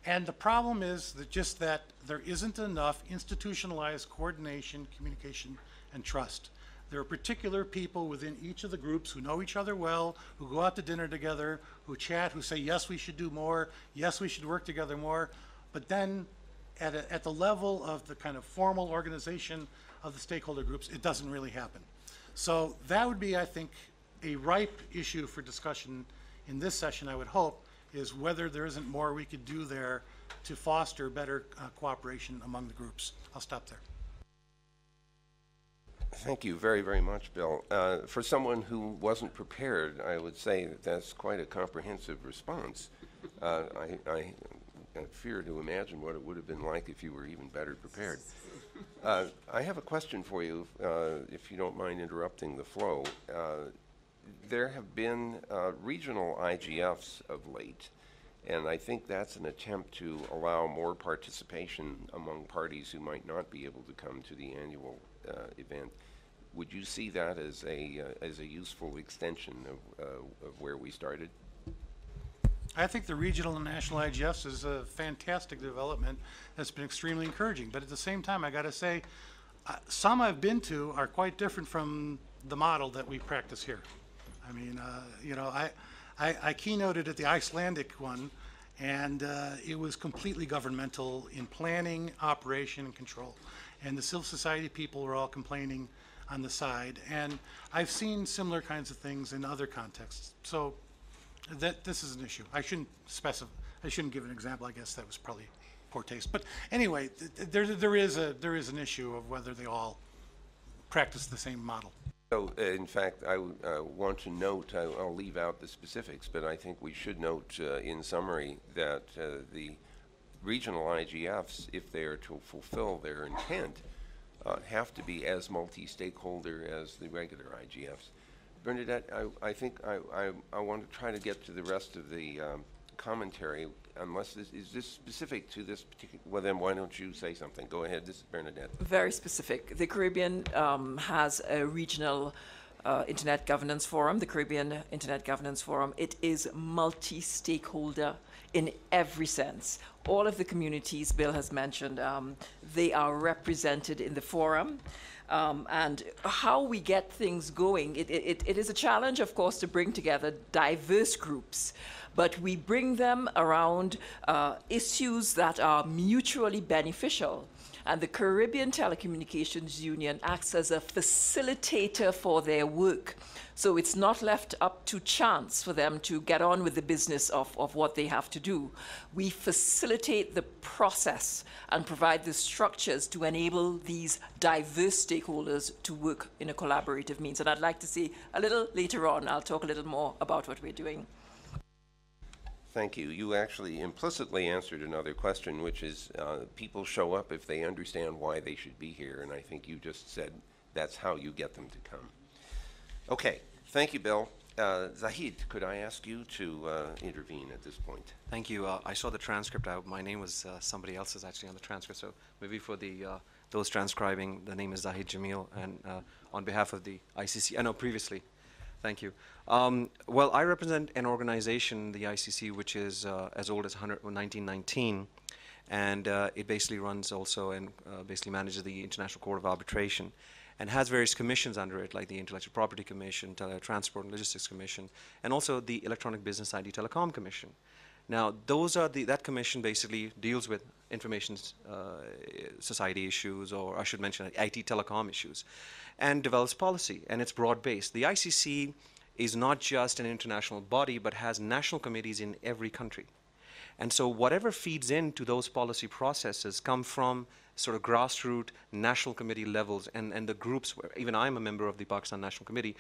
And the problem is that just that there isn't enough institutionalized coordination, communication, and trust. There are particular people within each of the groups who know each other well, who go out to dinner together, who chat, who say, yes, we should do more, yes, we should work together more. But then at the level of the kind of formal organization of the stakeholder groups, it doesn't really happen. So that would be, I think, a ripe issue for discussion in this session, I would hope, is whether there isn't more we could do there to foster better cooperation among the groups. I'll stop there. Thank you very, very much, Bill. For someone who wasn't prepared, I would say that that's quite a comprehensive response. I fear to imagine what it would have been like if you were even better prepared. I have a question for you, if you don't mind interrupting the flow. There have been regional IGFs of late, and I think that's an attempt to allow more participation among parties who might not be able to come to the annual event. Would you see that as a useful extension of where we started? I think the regional and national IGFs is a fantastic development that's been extremely encouraging. But at the same time, I got to say, some I've been to are quite different from the model that we practice here. I mean, you know, I keynoted at the Icelandic one, and it was completely governmental in planning, operation, and control. And the civil society people were all complaining on the side. And I've seen similar kinds of things in other contexts. So this is an issue. I shouldn't give an example. I guess that was probably poor taste. But anyway, there is an issue of whether they all practice the same model. So, in fact, I want to note, I'll leave out the specifics, but I think we should note in summary that the regional IGFs, if they are to fulfill their intent, have to be as multi-stakeholder as the regular IGFs. Bernadette, I think I want to try to get to the rest of the commentary, unless is this specific to this particular, well then why don't you say something? Go ahead, this is Bernadette. Very specific. The Caribbean has a regional Internet Governance Forum, the Caribbean Internet Governance Forum. It is multi-stakeholder in every sense. All of the communities Bill has mentioned, they are represented in the forum. And how we get things going, it is a challenge, of course, to bring together diverse groups, but we bring them around issues that are mutually beneficial. And the Caribbean Telecommunications Union acts as a facilitator for their work. So it's not left up to chance for them to get on with the business of what they have to do. We facilitate the process and provide the structures to enable these diverse stakeholders to work in a collaborative means. And I'd like to see a little later on, I'll talk a little more about what we're doing. Thank you. You actually implicitly answered another question, which is people show up if they understand why they should be here, and I think you just said that's how you get them to come. Okay, thank you, Bill. Zahid, could I ask you to intervene at this point? Thank you. I saw the transcript. My name was somebody else's actually on the transcript, so maybe for the those transcribing, the name is Zahid Jamil, and on behalf of the ICC, I know previously. Thank you. Well, I represent an organization, the ICC, which is as old as 1919, and it basically runs also and basically manages the International Court of Arbitration, and has various commissions under it, like the Intellectual Property Commission, Transport and Logistics Commission, and also the Electronic Business ID Telecom Commission. Now, those are that commission basically deals with information society issues, or I should mention IT telecom issues, and develops policy, and it's broad-based. The ICC is not just an international body, but has national committees in every country. And so whatever feeds into those policy processes come from sort of grassroots national committee levels, and the groups, where even I'm a member of the Pakistan National Committee,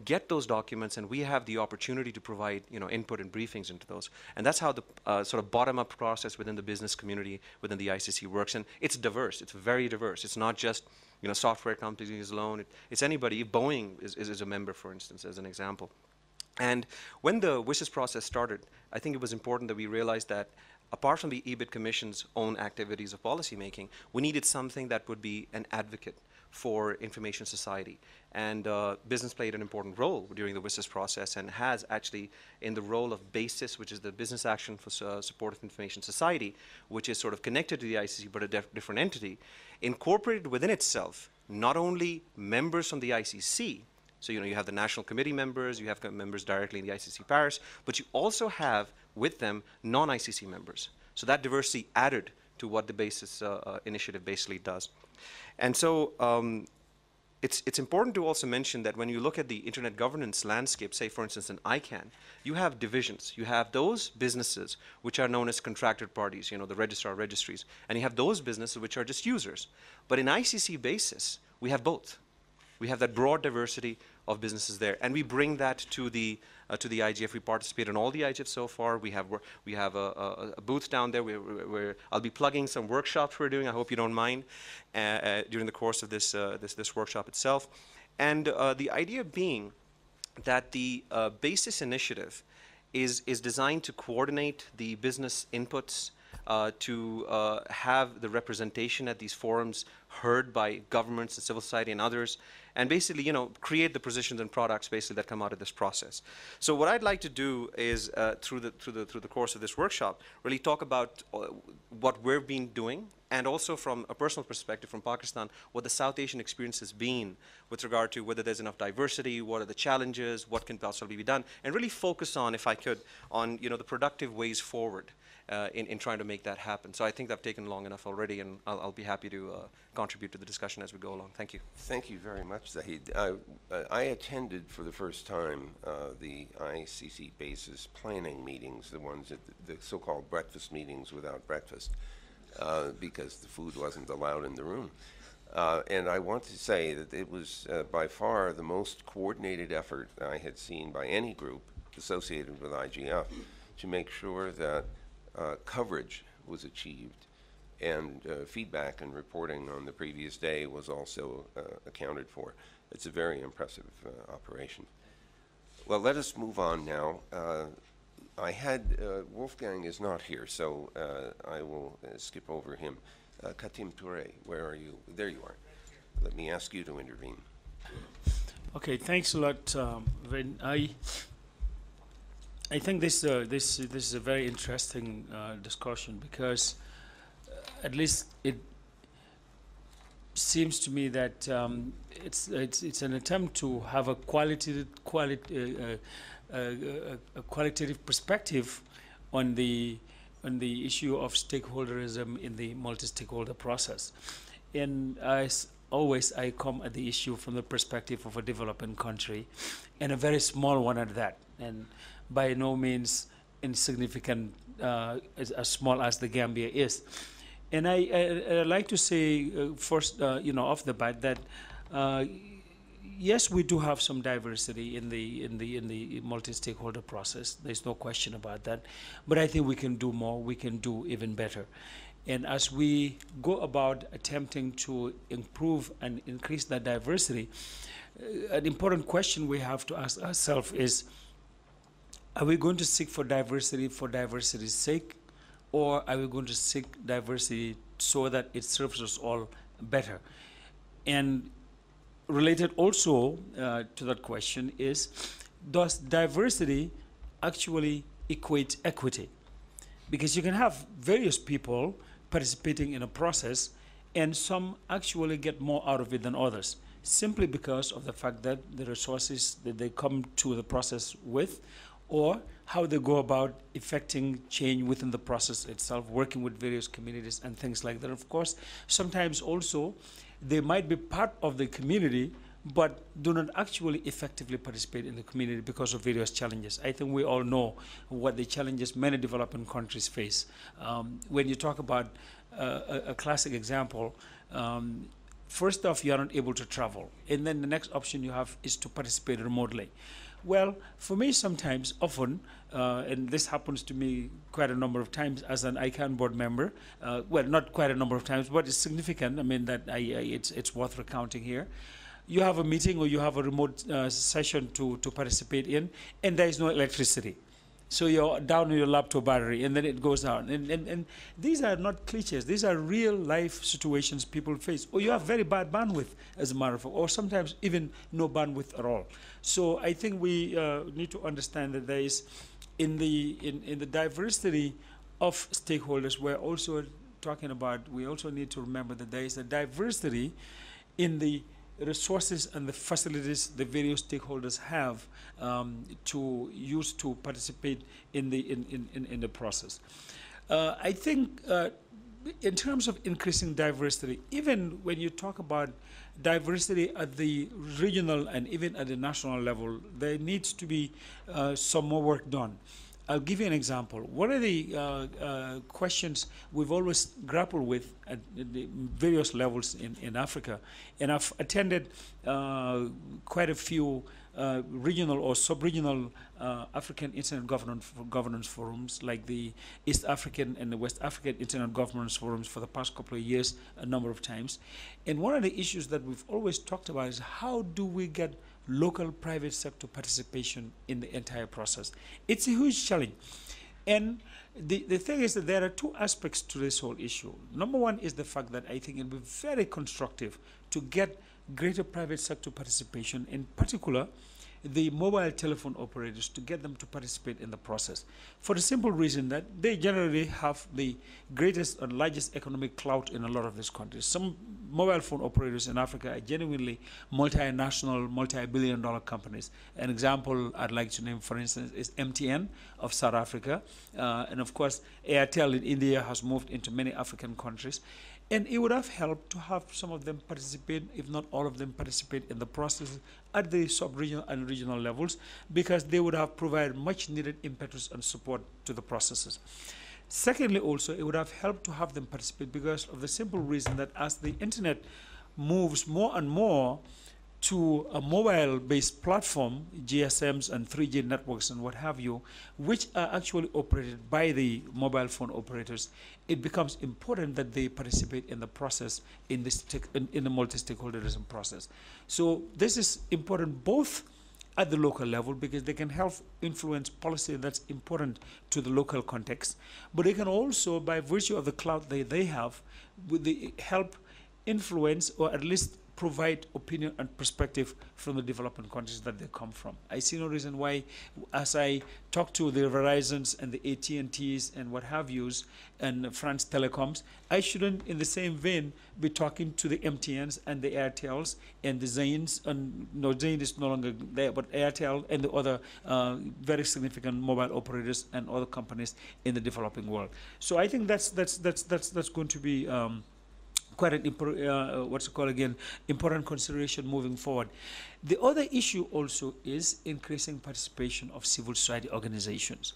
get those documents, and we have the opportunity to provide input and briefings into those. And that's how the sort of bottom-up process within the business community, within the ICC works. And it's diverse. It's very diverse. It's not just software companies alone. It's anybody. Boeing is a member, for instance, as an example. And when the WSIS process started, I think it was important that we realized that apart from the EBIT Commission's own activities of policymaking, we needed something that would be an advocate for information society. And business played an important role during the WSIS process and has actually in the role of BASIS, which is the Business Action for Support of Information Society, which is sort of connected to the ICC but a different entity, incorporated within itself not only members from the ICC, so you have the national committee members, you have members directly in the ICC Paris, but you also have with them non-ICC members. So that diversity added to what the BASIS initiative basically does. And so it's important to also mention that when you look at the internet governance landscape, say for instance in ICANN, you have divisions. You have those businesses which are known as contracted parties, the registrar registries, and you have those businesses which are just users. But in ICC BASIS, we have both. We have that broad diversity of businesses there, and we bring that to the IGF. We participate in all the IGF so far. We have a booth down there where I'll be plugging some workshops we're doing. I hope you don't mind during the course of this workshop itself. And the idea being that the BASIS initiative is designed to coordinate the business inputs, to have the representation at these forums heard by governments and civil society and others, and basically, create the positions and products basically that come out of this process. So what I'd like to do is, through the course of this workshop, really talk about what we've been doing, and also from a personal perspective from Pakistan, what the South Asian experience has been with regard to whether there's enough diversity, what are the challenges, what can possibly be done, and really focus on, if I could, on the productive ways forward in trying to make that happen. So I think I've taken long enough already, and I'll be happy to contribute to the discussion as we go along. Thank you. Thank you very much, Zahid. I attended for the first time the ICC BASIS planning meetings, the ones at the so-called breakfast meetings without breakfast, because the food wasn't allowed in the room. And I want to say that it was by far the most coordinated effort I had seen by any group associated with IGF to make sure that coverage was achieved, and feedback and reporting on the previous day was also accounted for. It's a very impressive operation. Well, let us move on now. I had, Wolfgang is not here, so I will skip over him. Katim Touré, where are you? There you are. Let me ask you to intervene. Okay, thanks a lot, Vin. I think this is a very interesting discussion, because at least it seems to me that it's an attempt to have a qualitative perspective on the issue of stakeholderism in the multi-stakeholder process. And as always, I come at the issue from the perspective of a developing country, and a very small one at that, and by no means insignificant, as small as the Gambia is. And I like to say first, off the bat, that yes, we do have some diversity in the multi-stakeholder process. There's no question about that. But I think we can do more. We can do even better. And as we go about attempting to improve and increase that diversity, an important question we have to ask ourselves is, are we going to seek for diversity's sake, or are we going to seek diversity so that it serves us all better? And related also to that question is, does diversity actually equate equity? Because you can have various people participating in a process, and some actually get more out of it than others, simply because of the fact that the resources that they come to the process with, or how they go about effecting change within the process itself, working with various communities and things like that. Of course, sometimes also they might be part of the community, but do not actually effectively participate in the community because of various challenges. I think we all know what the challenges many developing countries face. When you talk about a classic example, first off, you are not able to travel, and then the next option you have is to participate remotely. Well, for me, sometimes, often, and this happens to me quite a number of times as an ICANN board member, well, not quite a number of times, but it's significant. I mean, that it's worth recounting here. You have a meeting or you have a remote session to participate in, and there is no electricity. So you're down on your laptop battery, and then it goes down. And these are not cliches. These are real life situations people face. Or you have very bad bandwidth, as a matter of fact, or sometimes even no bandwidth at all. So I think we need to understand that there is, in the diversity of stakeholders, we're also talking about, we also need to remember that there is a diversity in the resources and the facilities the various stakeholders have to use to participate in the process. I think in terms of increasing diversity, even when you talk about diversity at the regional and even at the national level, there needs to be some more work done. I'll give you an example. One of the questions we've always grappled with at the various levels in Africa, and I've attended quite a few regional or sub-regional African Internet Governance Forums, like the East African and the West African Internet Governance Forums for the past couple of years, a number of times. And one of the issues that we've always talked about is how do we get local private sector participation in the entire process. It's a huge challenge. And the thing is that there are two aspects to this whole issue. Number one is the fact that I think it'll be very constructive to get greater private sector participation, in particular the mobile telephone operators, to get them to participate in the process, for the simple reason that they generally have the greatest and largest economic clout in a lot of these countries. Some mobile phone operators in Africa are genuinely multinational, multi-billion-dollar companies. An example I'd like to name, for instance, is MTN of South Africa. And of course, Airtel in India has moved into many African countries. And it would have helped to have some of them participate, if not all of them participate in the process at the sub-regional and regional levels, because they would have provided much needed impetus and support to the processes. Secondly, also, it would have helped to have them participate because of the simple reason that as the internet moves more and more to a mobile-based platform, GSMs and 3G networks and what have you, which are actually operated by the mobile phone operators, it becomes important that they participate in the process, in the multi-stakeholderism process. So this is important both at the local level because they can help influence policy that's important to the local context, but they can also, by virtue of the clout they have, with the help influence or at least provide opinion and perspective from the developing countries that they come from. I see no reason why, as I talk to the Verizons and the AT&Ts and what have yous and France Telecoms, I shouldn't, in the same vein, be talking to the MTNs and the Airtels and the Zains, and no, Zain is no longer there, but Airtel and the other very significant mobile operators and other companies in the developing world. So I think that's going to be quite an important consideration moving forward. The other issue also is increasing participation of civil society organizations.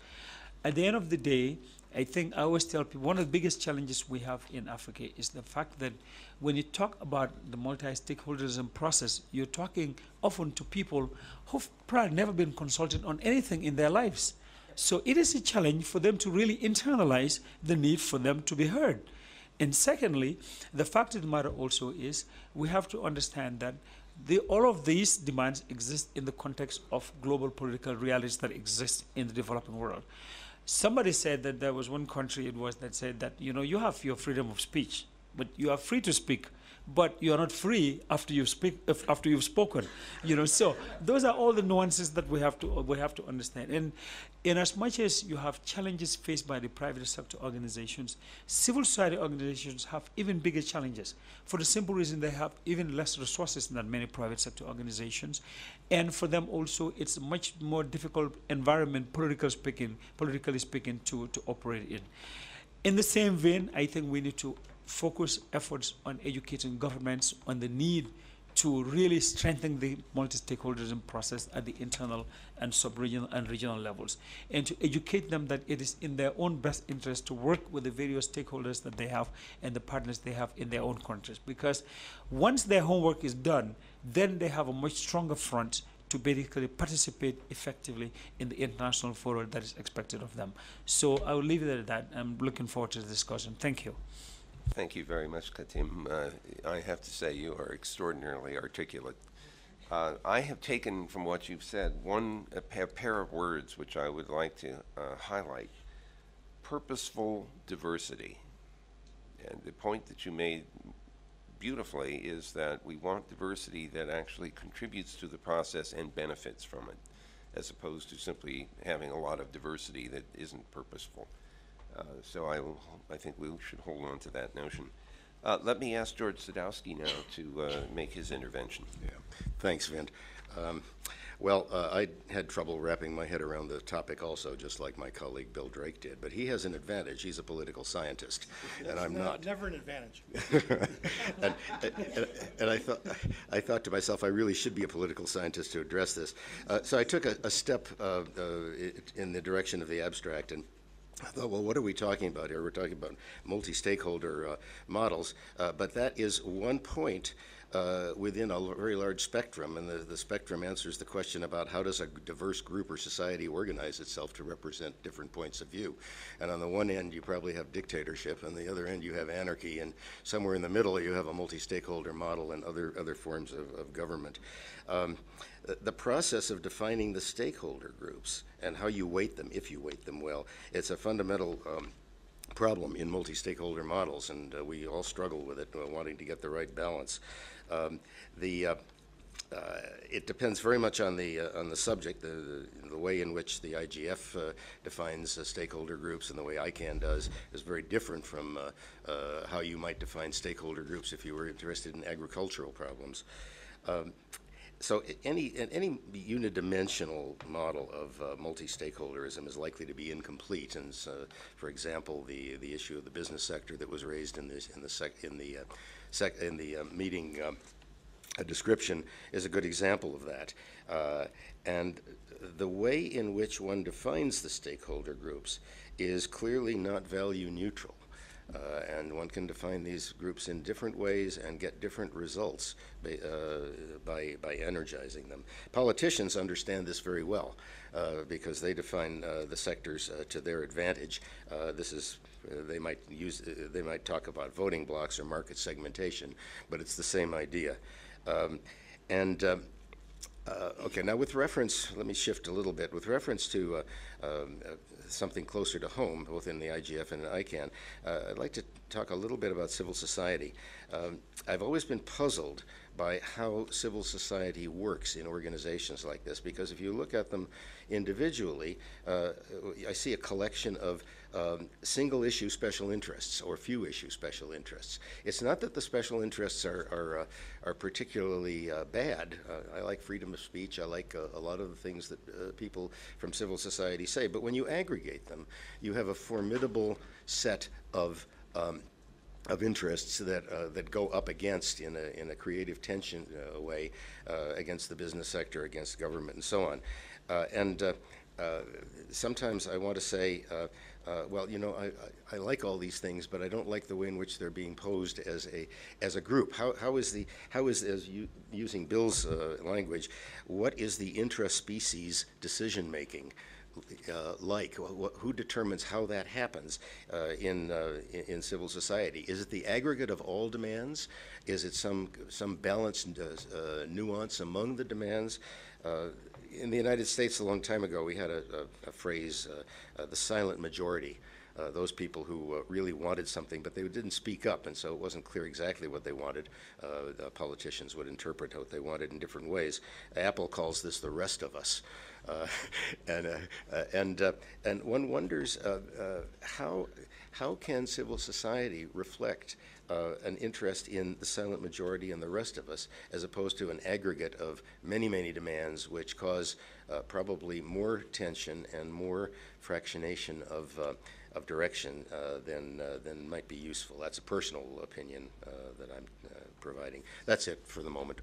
At the end of the day, I think I always tell people one of the biggest challenges we have in Africa is the fact that when you talk about the multi-stakeholderism process, you're talking often to people who've probably never been consulted on anything in their lives. So it is a challenge for them to really internalize the need for them to be heard. And secondly, the fact of the matter also is we have to understand that all of these demands exist in the context of global political realities that exist in the developing world. Somebody said that there was one country that said that, you know, you have your freedom of speech, but you are free to speak, but you are not free after you speak, after you've spoken, you know. So those are all the nuances that we have to understand. And in as much as you have challenges faced by the private sector organizations, civil society organizations have even bigger challenges for the simple reason they have even less resources than many private sector organizations. And for them also, it's a much more difficult environment, politically speaking, to operate in. In the same vein, I think we need to focus efforts on educating governments on the need to really strengthen the multi-stakeholderism process at the internal and sub-regional and regional levels, and to educate them that it is in their own best interest to work with the various stakeholders that they have and the partners they have in their own countries. Because once their homework is done, then they have a much stronger front to basically participate effectively in the international forum that is expected of them. So I will leave it at that. I'm looking forward to the discussion. Thank you. Thank you very much, Katim. I have to say you are extraordinarily articulate, I have taken from what you've said a pair of words which I would like to highlight. Purposeful diversity. And the point that you made beautifully is that we want diversity that actually contributes to the process and benefits from it, as opposed to simply having a lot of diversity that isn't purposeful. So I think we should hold on to that notion. Let me ask George Sadowski now to make his intervention. Yeah, thanks, Vint. Well, I had trouble wrapping my head around the topic also, just like my colleague Bill Drake did. But he has an advantage. He's a political scientist, and I'm not. Never an advantage. and I thought to myself, I really should be a political scientist to address this. So I took a step in the direction of the abstract, and I thought, well, what are we talking about here? We're talking about multi-stakeholder models, but that is one point within a very large spectrum, and the spectrum answers the question about how does a diverse group or society organize itself to represent different points of view. And on the one end, you probably have dictatorship, and the other end, you have anarchy, and somewhere in the middle, you have a multi-stakeholder model and other forms of government. The process of defining the stakeholder groups and how you weight them, if you weight them well, it's a fundamental problem in multi-stakeholder models, and we all struggle with it, wanting to get the right balance. It depends very much on the subject. The way in which the IGF defines stakeholder groups and the way ICANN does is very different from how you might define stakeholder groups if you were interested in agricultural problems. So any unidimensional model of multi-stakeholderism is likely to be incomplete. And for example, the issue of the business sector that was raised in the meeting description is a good example of that. And the way in which one defines the stakeholder groups is clearly not value neutral. And one can define these groups in different ways and get different results by energizing them. Politicians understand this very well because they define the sectors to their advantage. They might talk about voting blocks or market segmentation, but it's the same idea. Okay, now with reference, let me shift a little bit. With reference to something closer to home, both in the IGF and ICANN, I'd like to talk a little bit about civil society. I've always been puzzled by how civil society works in organizations like this, because if you look at them individually, I see a collection of single-issue special interests or few-issue special interests. It's not that the special interests are particularly bad. I like freedom of speech. I like a lot of the things that people from civil society say. But when you aggregate them, you have a formidable set of interests that go up against, in a creative tension way, against the business sector, against government, and so on. Sometimes I want to say, well, you know, I like all these things, but I don't like the way in which they're being posed as a group. How is using Bill's language, what is the intra-species decision making like? Who determines how that happens in civil society? Is it the aggregate of all demands? Is it some balanced nuance among the demands? In the United States a long time ago, we had a phrase, the silent majority. Those people who really wanted something, but they didn't speak up, and so it wasn't clear exactly what they wanted. Politicians would interpret what they wanted in different ways. Apple calls this the rest of us. And one wonders how can civil society reflect an interest in the silent majority and the rest of us, as opposed to an aggregate of many, many demands which cause probably more tension and more fractionation of direction than might be useful. That's a personal opinion that I'm providing. That's it for the moment.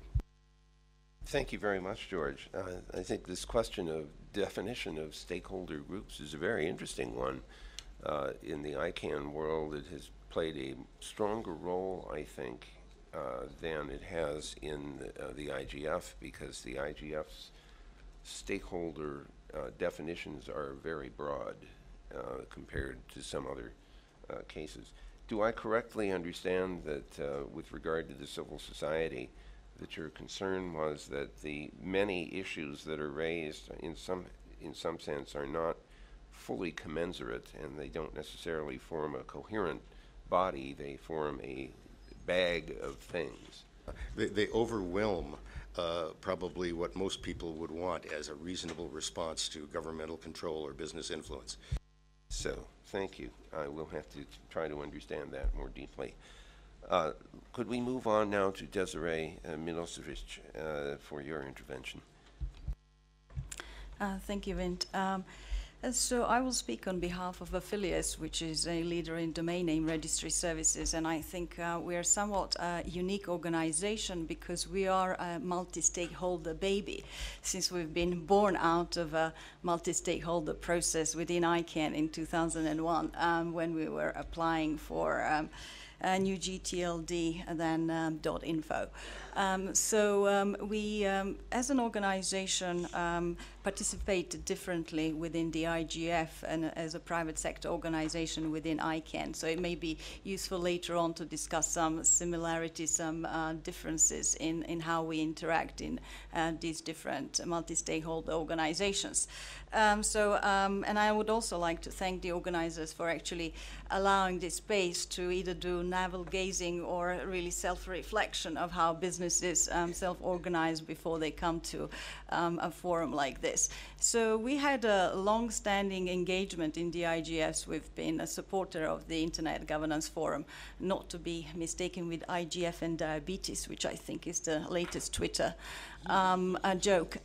Thank you very much, George. I think this question of definition of stakeholder groups is a very interesting one. In the ICANN world, it has played a stronger role, I think, than it has in the IGF, because the IGF's stakeholder definitions are very broad compared to some other cases. Do I correctly understand that with regard to the civil society, that your concern was that the many issues that are raised in some sense are not fully commensurate, and they don't necessarily form a coherent body. They form a bag of things. They overwhelm probably what most people would want as a reasonable response to governmental control or business influence. So, thank you. I will have to try to understand that more deeply. Could we move on now to Desiree Milosevic for your intervention? Thank you, Vint. So I will speak on behalf of Affiliates, which is a leader in domain name registry services, and I think we are somewhat a unique organization because we are a multi-stakeholder baby, since we've been born out of a multi-stakeholder process within ICANN in 2001 when we were applying for a new GTLD and then .info. We, as an organization, participate differently within the IGF and as a private sector organization within ICANN. So it may be useful later on to discuss some similarities, some differences in how we interact in these different multi-stakeholder organizations. And I would also like to thank the organizers for actually allowing this space to either do navel-gazing or really self-reflection of how businesses self-organize before they come to a forum like this. So we had a long-standing engagement in the IGS. We've been a supporter of the Internet Governance Forum, not to be mistaken with IGF and diabetes, which I think is the latest Twitter joke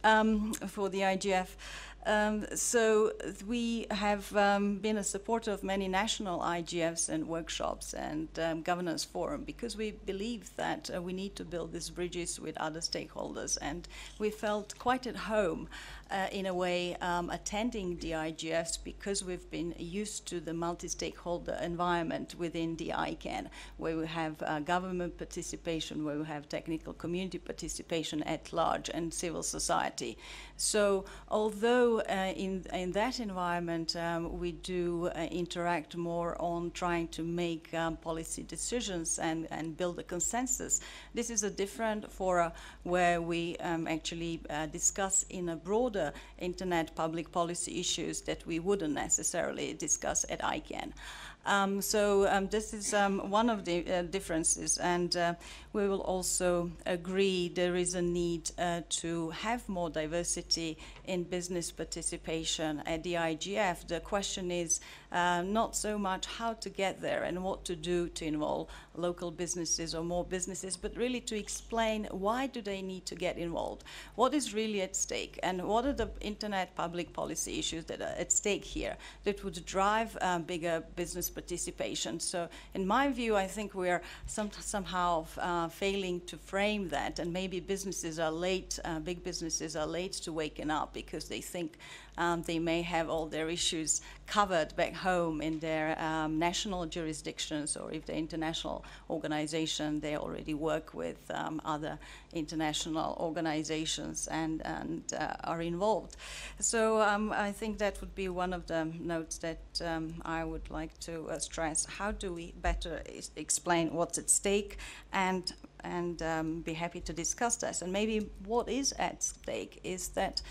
for the IGF. So we have been a supporter of many national IGFs and workshops and governance forum because we believe that we need to build these bridges with other stakeholders, and we felt quite at home in a way attending the IGFs because we've been used to the multi-stakeholder environment within the ICANN, where we have government participation, where we have technical community participation at large, and civil society. So although in that environment we do interact more on trying to make policy decisions and build a consensus, this is a different fora where we actually discuss in a broader internet public policy issues that we wouldn't necessarily discuss at ICANN. This is one of the differences, and we will also agree there is a need to have more diversity in business participation at the IGF. The question is not so much how to get there and what to do to involve local businesses or more businesses, but really to explain why do they need to get involved, what is really at stake, and what are the internet public policy issues that are at stake here that would drive bigger business participation. So in my view, I think we are somehow failing to frame that, and maybe businesses are late, big businesses are late to waking up because they think they may have all their issues covered back home in their national jurisdictions, or if they're international organization, they already work with other international organizations and are involved. So I think that would be one of the notes that I would like to stress. How do we better explain what's at stake and be happy to discuss this? And maybe what is at stake is that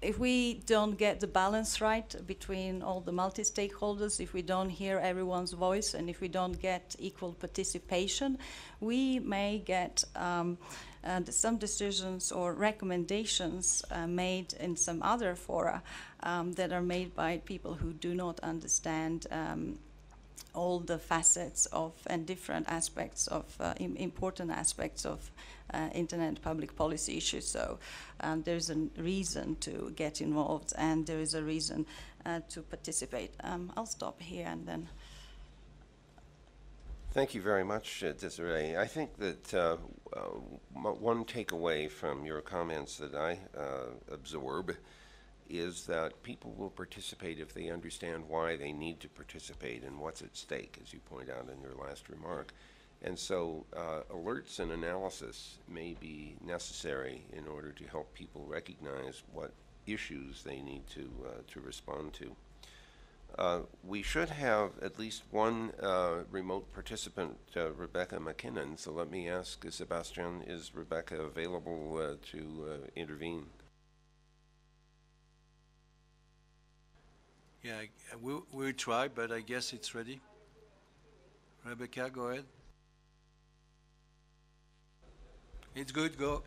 if we don't get the balance right between all the multi-stakeholders, if we don't hear everyone's voice, and if we don't get equal participation, we may get some decisions or recommendations made in some other fora that are made by people who do not understand all the facets of and different aspects of important aspects of internet public policy issues. So there's a reason to get involved, and there is a reason to participate. I'll stop here and then. Thank you very much, Desiree. I think that one takeaway from your comments that I absorb is that people will participate if they understand why they need to participate and what's at stake, as you point out in your last remark. And so alerts and analysis may be necessary in order to help people recognize what issues they need to respond to. We should have at least one remote participant, Rebecca McKinnon. So let me ask Sebastian, is Rebecca available to intervene? Yeah, we'll try, but I guess it's ready. Rebecca, go ahead. It's good, go.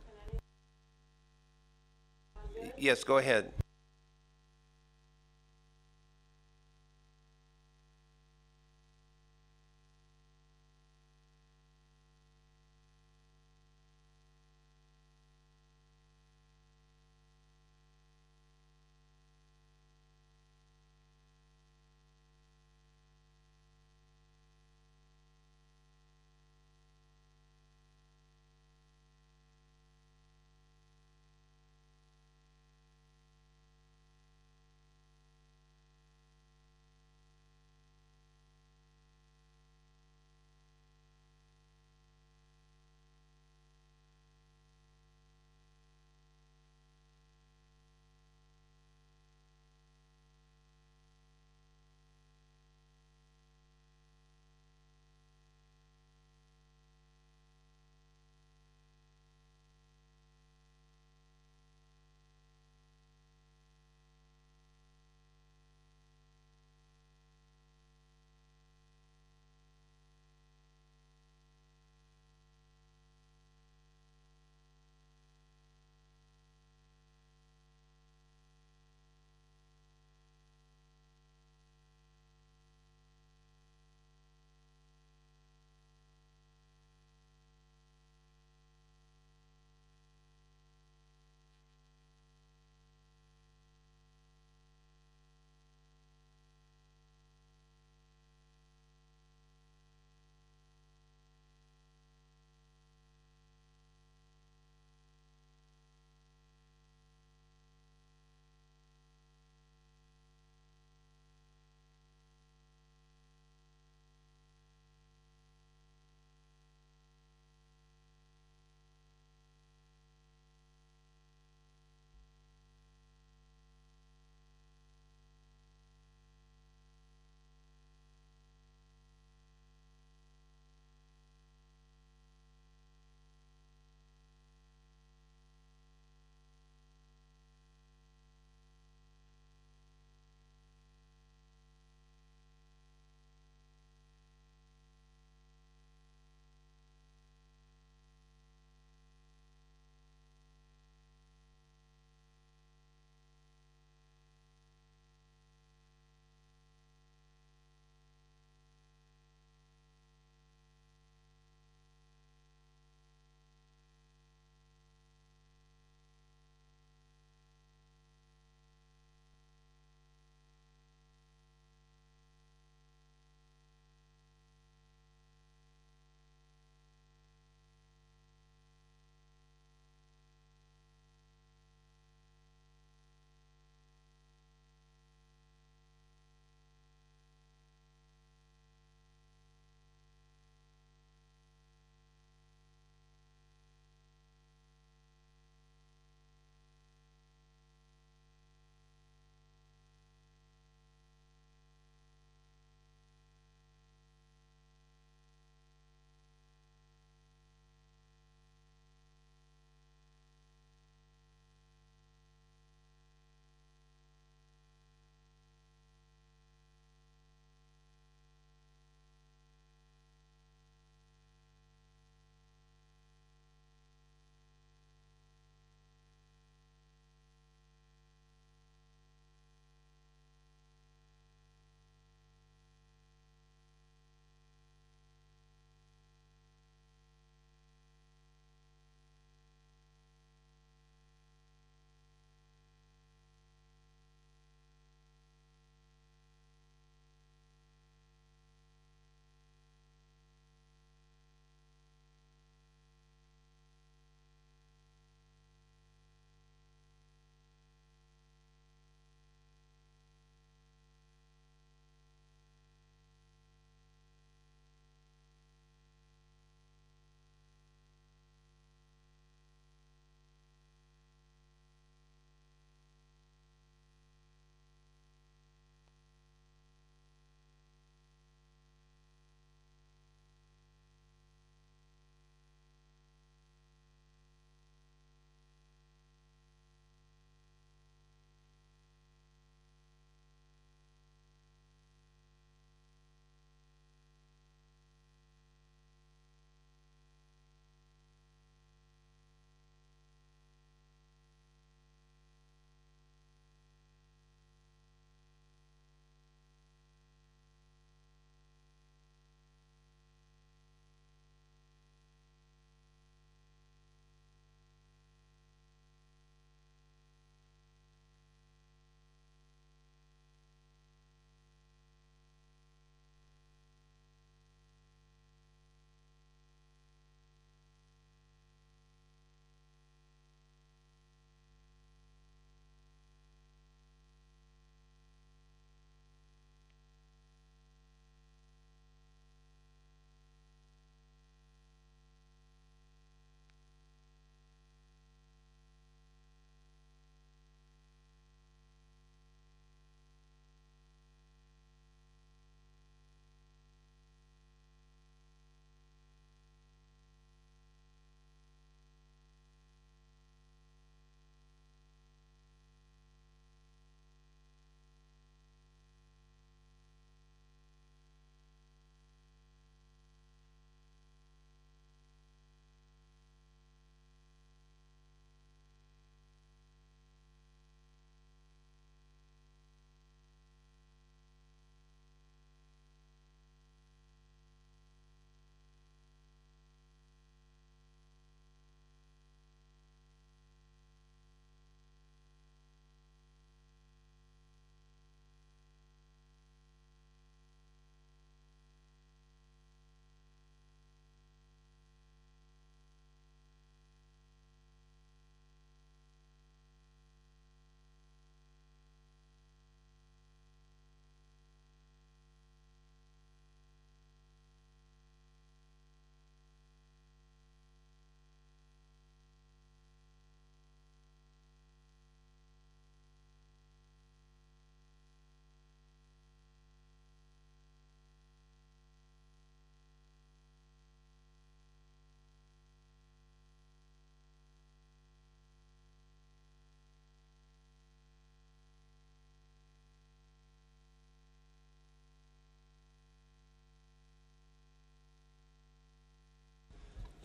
Yes, go ahead.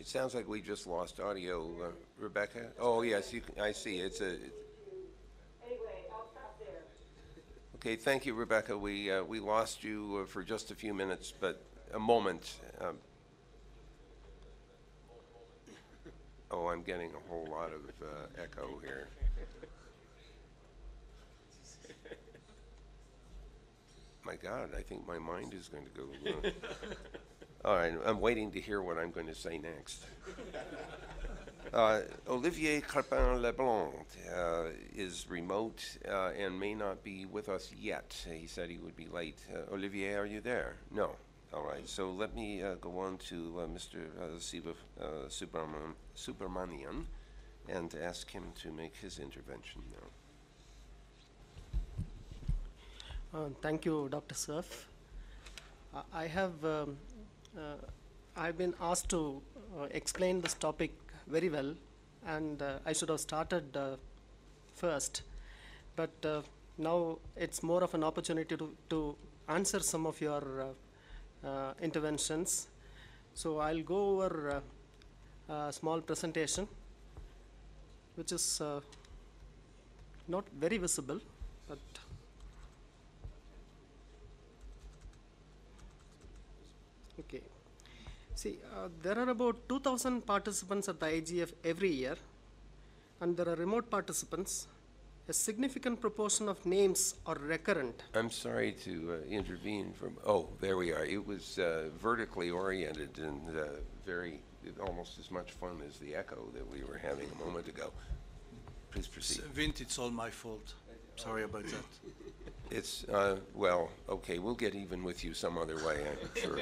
It sounds like we just lost audio. Rebecca? Oh, yes, I see. Anyway, I'll stop there. Okay, thank you, Rebecca. We lost you for just a few minutes, but a moment. Oh, I'm getting a whole lot of echo here. My God, I think my mind is going to go. All right, I'm waiting to hear what I'm going to say next. Olivier Crepin-Leblanc is remote and may not be with us yet. He said he would be late. Olivier, are you there? No. All right, so let me go on to Mr. Siva Subramanian and ask him to make his intervention now. Thank you, Dr. Surf. I've been asked to explain this topic very well, and I should have started first, but now it's more of an opportunity to answer some of your interventions. So I'll go over a small presentation, which is not very visible, but okay. See, there are about 2,000 participants at the IGF every year, and there are remote participants. A significant proportion of names are recurrent. I'm sorry to intervene from, oh, there we are. It was vertically oriented and almost as much fun as the echo that we were having a moment ago. Please proceed. Vint, it's all my fault. Sorry about that. It's, well, okay, we'll get even with you some other way, I'm sure.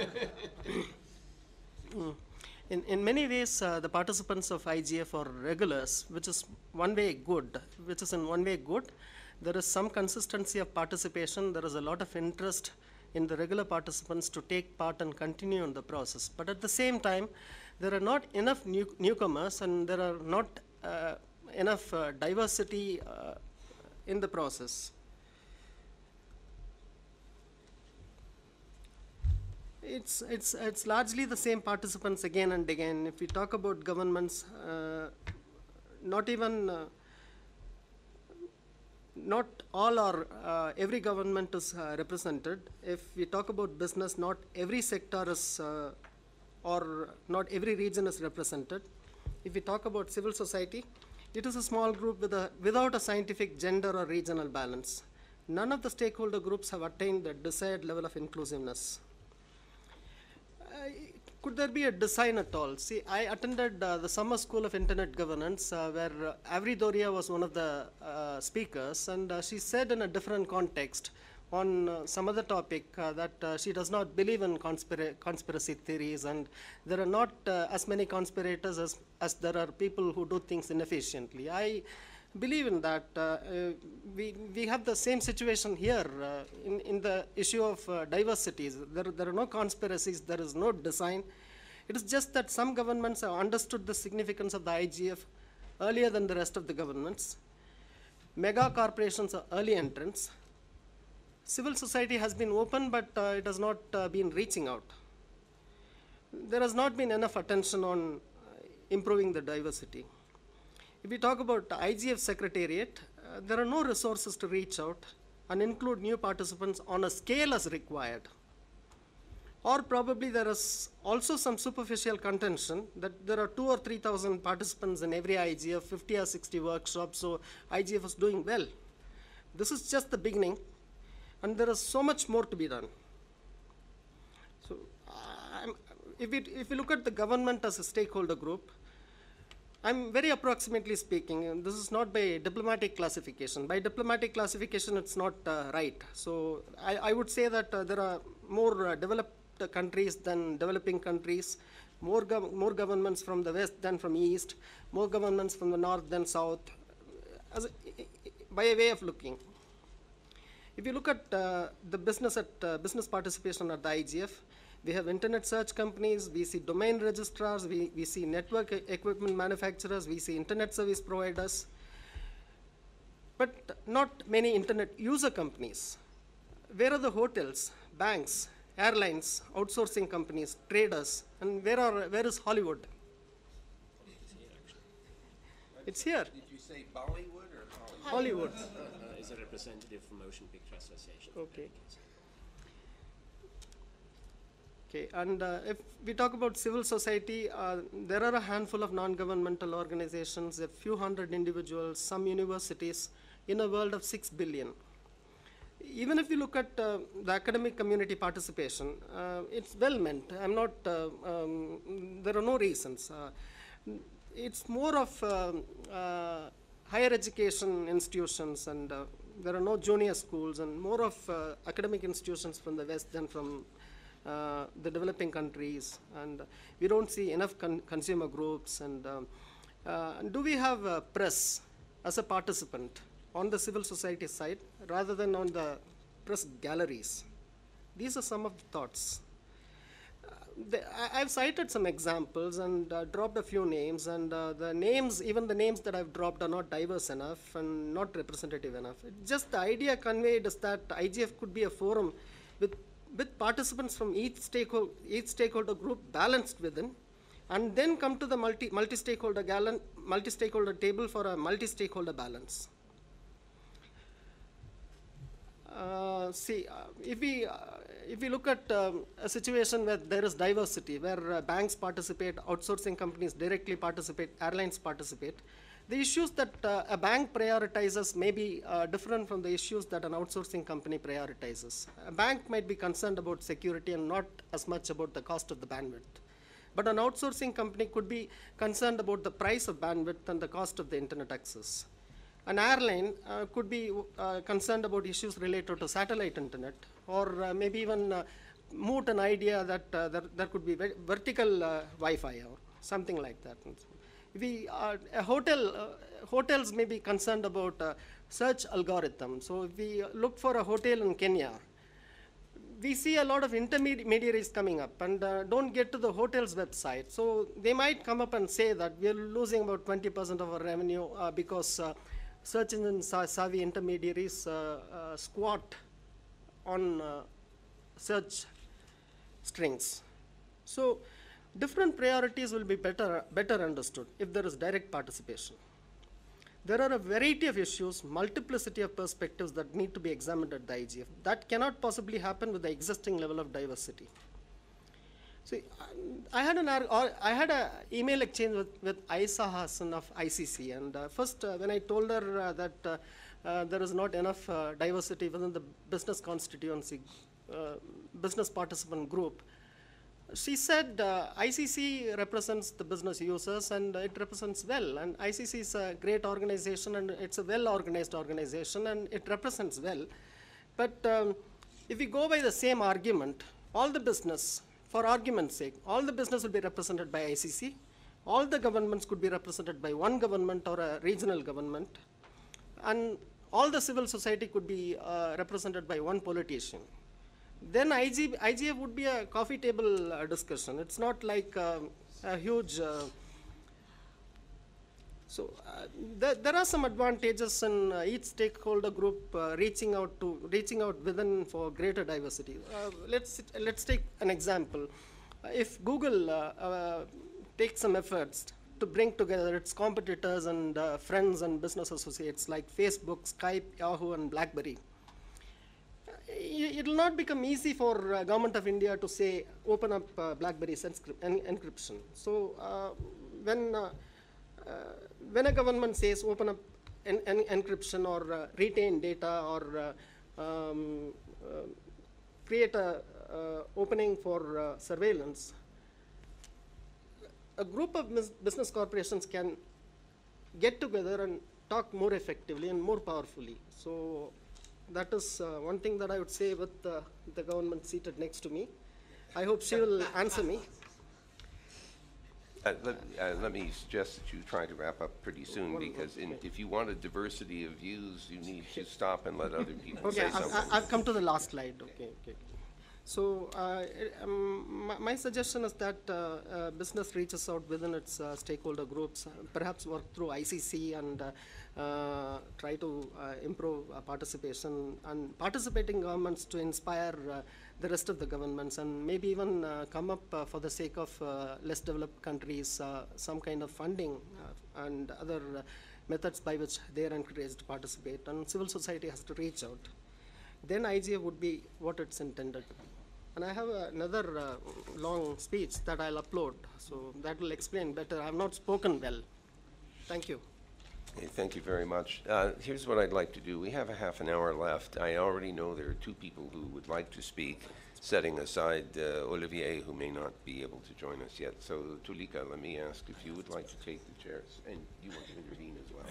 In many ways, the participants of IGF are regulars, which is in one way good. There is some consistency of participation. There is a lot of interest in the regular participants to take part and continue in the process. But at the same time, there are not enough newcomers, and there are not enough diversity in the process. It's largely the same participants again and again. If we talk about governments, not all are, every government is represented. If we talk about business, not every sector is, or not every region is represented. If we talk about civil society, it is a small group without a scientific gender or regional balance. None of the stakeholder groups have attained the desired level of inclusiveness. Could there be a design at all? See, I attended the summer school of internet governance where Avri Doria was one of the speakers, and she said in a different context on some other topic that she does not believe in conspiracy theories, and there are not as many conspirators as there are people who do things inefficiently. I believe in that. We have the same situation here in the issue of diversities. There are no conspiracies, there is no design. It is just that some governments have understood the significance of the IGF earlier than the rest of the governments. Mega corporations are early entrants. Civil society has been open, but it has not been reaching out. There has not been enough attention on improving the diversity. If we talk about the IGF Secretariat, there are no resources to reach out and include new participants on a scale as required. Or probably there is also some superficial contention that there are 2,000 or 3,000 participants in every IGF, 50 or 60 workshops, so IGF is doing well. This is just the beginning, and there is so much more to be done. So if we look at the government as a stakeholder group, I'm very approximately speaking, and this is not by diplomatic classification. By diplomatic classification, it's not right. So I would say that there are more developed countries than developing countries, more governments from the west than from east, more governments from the north than south, by a way of looking. If you look at the business participation at the IGF, we have internet search companies, we see domain registrars, we see network equipment manufacturers, we see internet service providers, but not many internet user companies. Where are the hotels, banks, airlines, outsourcing companies, traders, and where is Hollywood? It's here. Did you say Bollywood or Hollywood. Is a representative from Motion Picture Association. Okay. Okay, and if we talk about civil society, there are a handful of non-governmental organizations, a few hundred individuals, some universities, in a world of 6 billion. Even if you look at the academic community participation, it's well meant. I'm not, there are no reasons. It's more of higher education institutions, and there are no junior schools, and more of academic institutions from the West than from the developing countries, and we don't see enough consumer groups. And do we have press as a participant on the civil society side rather than on the press galleries? These are some of the thoughts. I've cited some examples and dropped a few names, and the names, even the names that I've dropped, are not diverse enough and not representative enough. Just the idea conveyed is that IGF could be a forum with participants from each stakeholder group balanced within, and then come to the multi-stakeholder table for a multi-stakeholder balance. If we look at a situation where there is diversity, where banks participate, outsourcing companies directly participate, airlines participate, the issues that a bank prioritizes may be different from the issues that an outsourcing company prioritizes. A bank might be concerned about security and not as much about the cost of the bandwidth. But an outsourcing company could be concerned about the price of bandwidth and the cost of the internet access. An airline could be concerned about issues related to satellite internet, or maybe even moot an idea that there could be vertical Wi-Fi or something like that. Hotels may be concerned about search algorithms. So if we look for a hotel in Kenya, we see a lot of intermediaries coming up and don't get to the hotel's website. So they might come up and say that we are losing about 20% of our revenue because search engine savvy intermediaries squat on search strings. So different priorities will be better understood if there is direct participation. There are a variety of issues, multiplicity of perspectives that need to be examined at the IGF. That cannot possibly happen with the existing level of diversity. See, I had an email exchange with Aisa Hassan of ICC, and first when I told her that there is not enough diversity within the business constituency, business participant group, she said ICC represents the business users and it represents well, and ICC is a great organization and it's a well-organized organization and it represents well. But if we go by the same argument, all the business, for argument's sake, all the business will be represented by ICC, all the governments could be represented by one government or a regional government, and all the civil society could be represented by one politician. Then IGF would be a coffee table discussion. It's not like a huge. There are some advantages in each stakeholder group reaching out within for greater diversity. Let's take an example. If Google takes some efforts to bring together its competitors and friends and business associates like Facebook, Skype, Yahoo, and BlackBerry, it will not become easy for Government of India to say, open up BlackBerry's encryption. So when a government says open up encryption or retain data or create a opening for surveillance, a group of business corporations can get together and talk more effectively and more powerfully. So that is one thing that I would say with the government seated next to me. I hope she will answer me. Let me suggest that you try to wrap up pretty soon, because if you want a diversity of views, you need to stop and let other people say something. I've come to the last slide. Okay. So my suggestion is that business reaches out within its stakeholder groups, perhaps work through ICC and try to improve participation, and participating governments to inspire the rest of the governments, and maybe even come up for the sake of less developed countries, some kind of funding and other methods by which they are encouraged to participate, and civil society has to reach out. Then IGF would be what it's intended to be. And I have another long speech that I'll upload, so that will explain better. I have not spoken well. Thank you. Okay, thank you very much. Here's what I'd like to do. We have a half an hour left. I already know there are two people who would like to speak, setting aside Olivier, who may not be able to join us yet. So, Tulika, let me ask if you would like to take the chairs, and you want to intervene as well.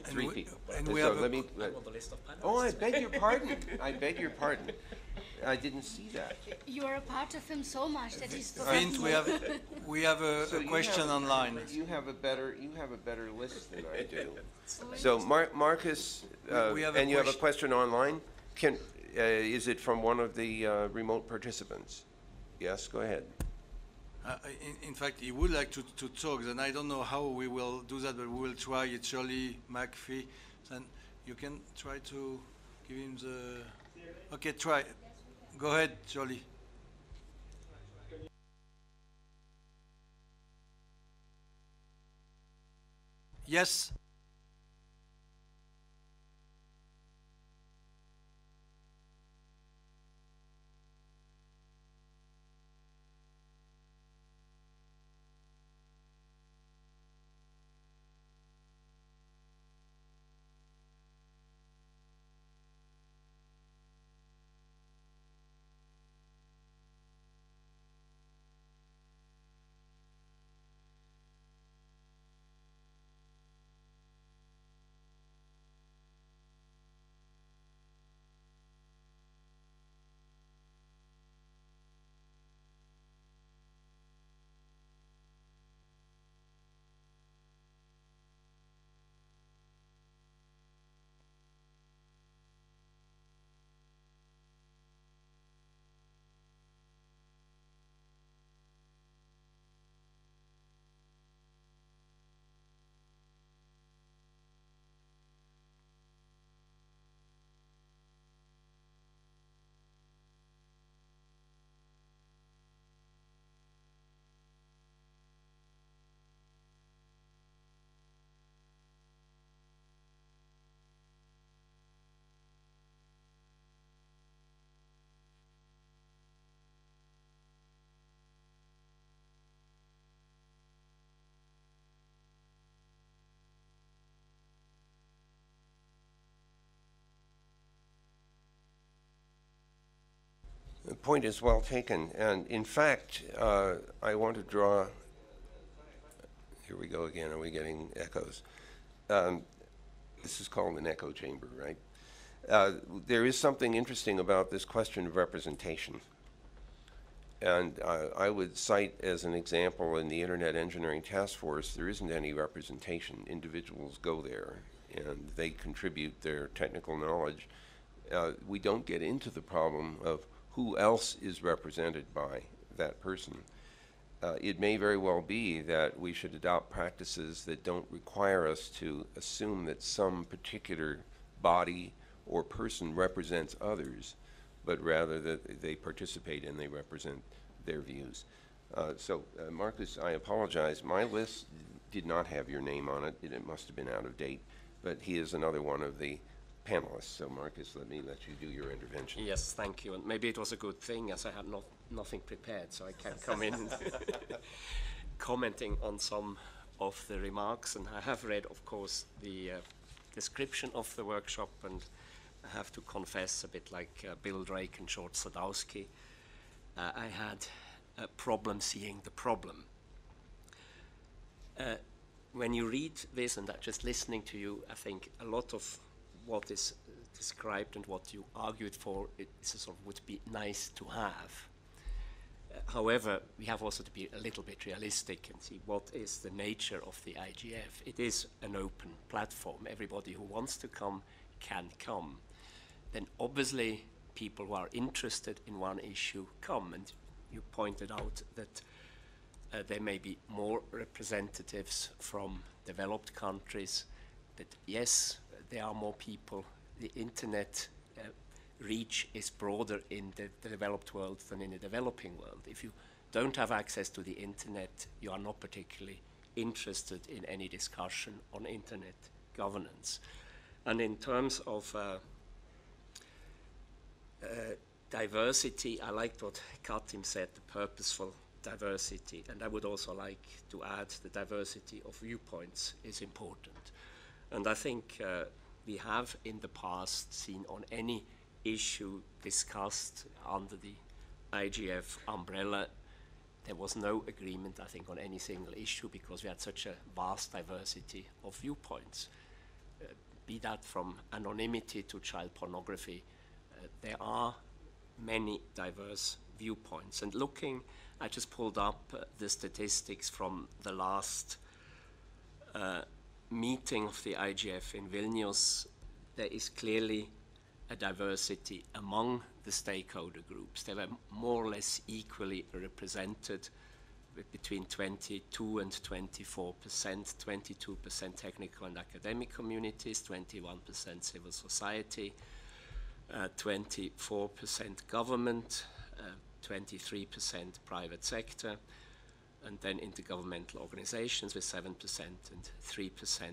Three people. and we so have a- let me. I'm on the list of panelists. Oh, I beg your pardon. I beg your pardon. I didn't see that. You are a part of him so much that he's Vint, forgotten. we have a So you question have- online. You have a better list than I do. So Marcus, We have a and you have a question. question online? Is it from one of the remote participants? Yes, go ahead. In fact, he would like to talk, and I don't know how we will do that, but we will try. It's Shirley McPhee. Then you can try to give him the... Okay, try. Go ahead, Shirley. Yes. The point is well taken. And in fact, I want to draw, here we go again, are we getting echoes? This is called an echo chamber, right? There is something interesting about this question of representation. And I would cite as an example in the Internet Engineering Task Force, there isn't any representation. Individuals go there and they contribute their technical knowledge. We don't get into the problem of who else is represented by that person. It may very well be that we should adopt practices that don't require us to assume that some particular body or person represents others, but rather that they participate and they represent their views. Marcus, I apologize. My list did not have your name on it. It must have been out of date, but he is another one of the panelists. So Marcus, let me let you do your intervention. Yes, thank you. And maybe it was a good thing as I had nothing prepared, so I can come in commenting on some of the remarks. And I have read, of course, the description of the workshop, and I have to confess, a bit like Bill Drake and George Sadowski, I had a problem seeing the problem. When you read this and just listening to you, I think a lot of what is described and what you argued for would be nice to have. However, we have also to be a little bit realistic and see what is the nature of the IGF. It is an open platform. Everybody who wants to come can come. Then obviously people who are interested in one issue come, and you pointed out that there may be more representatives from developed countries, that yes, there are more people. The internet reach is broader in the developed world than in the developing world. If you don't have access to the internet, you are not particularly interested in any discussion on internet governance. And in terms of diversity, I liked what Katim said, the purposeful diversity, and I would also like to add the diversity of viewpoints is important. And I think we have in the past seen on any issue discussed under the IGF umbrella, there was no agreement, I think, on any single issue because we had such a vast diversity of viewpoints. Be that from anonymity to child pornography, there are many diverse viewpoints. And looking, I just pulled up the statistics from the last meeting of the IGF in Vilnius. There is clearly a diversity among the stakeholder groups. They were more or less equally represented with between 22 and 24%, 22% technical and academic communities, 21% civil society, 24% government, 23% private sector, and then intergovernmental organizations with 7% and 3%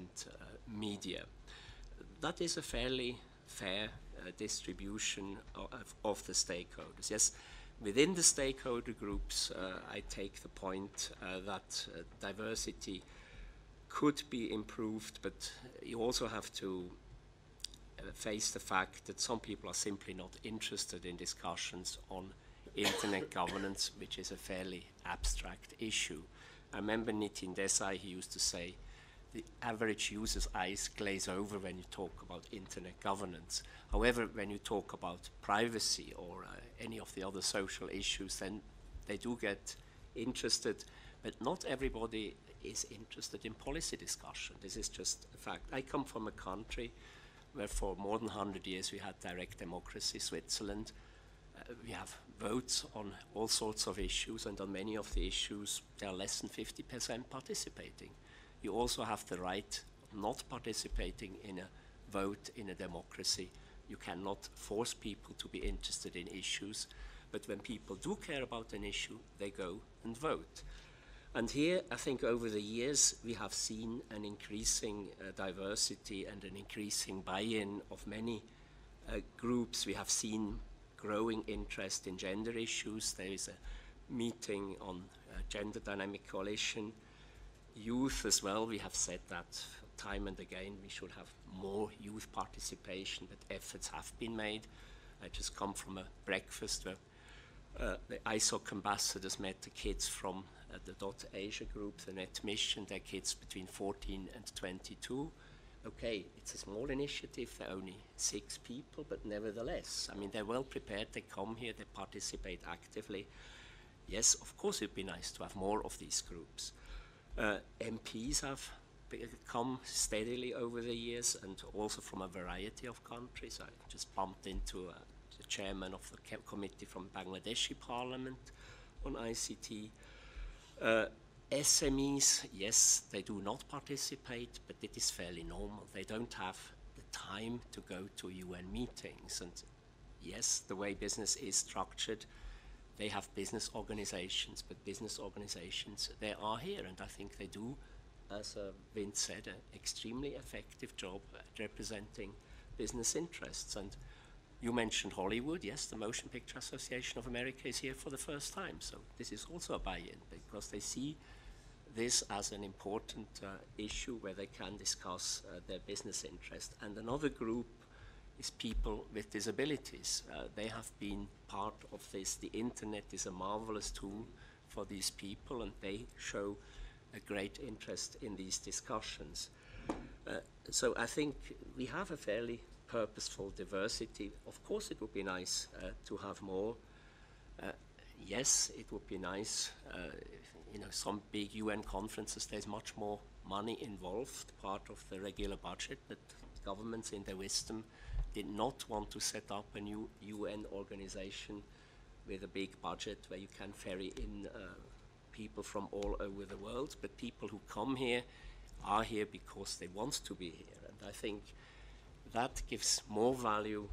media. That is a fairly fair distribution of the stakeholders. Yes, within the stakeholder groups, I take the point that diversity could be improved, but you also have to face the fact that some people are simply not interested in discussions on internet governance, which is a fairly abstract issue. I remember Nitin Desai, he used to say, the average user's eyes glaze over when you talk about internet governance. However, when you talk about privacy or any of the other social issues, then they do get interested, but not everybody is interested in policy discussion. This is just a fact. I come from a country where for more than 100 years we had direct democracy, Switzerland. We have votes on all sorts of issues, and on many of the issues there are less than 50% participating. You also have the right of not participating in a vote in a democracy. You cannot force people to be interested in issues, but when people do care about an issue, they go and vote. And here, I think over the years, we have seen an increasing diversity and an increasing buy-in of many groups. We have seen growing interest in gender issues. There is a meeting on Gender Dynamic Coalition. Youth as well, we have said that time and again, we should have more youth participation, but efforts have been made. I just come from a breakfast where the ISOC ambassadors met the kids from the Asia group, the Net Mission, their kids between 14 and 22. Okay, it's a small initiative, there are only 6 people, but nevertheless, I mean, they're well prepared, they come here, they participate actively. Yes, of course, it'd be nice to have more of these groups. MPs have come steadily over the years, and also from a variety of countries. I just bumped into the chairman of the committee from Bangladeshi Parliament on ICT. SMEs, yes, they do not participate, but it is fairly normal. They don't have the time to go to UN meetings. And yes, the way business is structured, they have business organizations, but business organizations, they are here, and I think they do, as Vince said, an extremely effective job at representing business interests. And you mentioned Hollywood. Yes, the Motion Picture Association of America is here for the first time, so this is also a buy-in, because they see this as an important issue where they can discuss their business interest. And another group is people with disabilities. They have been part of this. The internet is a marvelous tool for these people, and they show a great interest in these discussions. So I think we have a fairly purposeful diversity. Of course, it would be nice to have more. Yes, it would be nice, you know, some big UN conferences, there's much more money involved, part of the regular budget, but governments in their wisdom did not want to set up a new UN organization with a big budget where you can ferry in people from all over the world, but people who come here are here because they want to be here. And I think that gives more value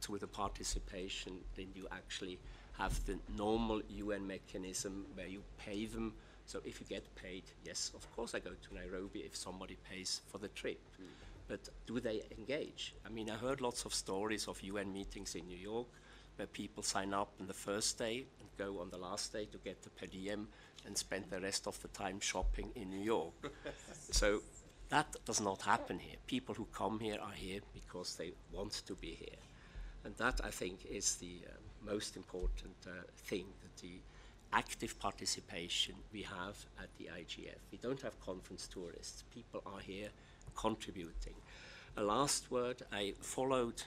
to the participation than you actually have the normal UN mechanism where you pay them. So if you get paid, yes, of course I go to Nairobi if somebody pays for the trip. But do they engage? I mean, I heard lots of stories of UN meetings in New York where people sign up on the first day and go on the last day to get the per diem and spend the rest of the time shopping in New York. So that does not happen here. People who come here are here because they want to be here. And that, I think, is the most important thing, that the active participation we have at the IGF. We don't have conference tourists. People are here contributing. A last word, I followed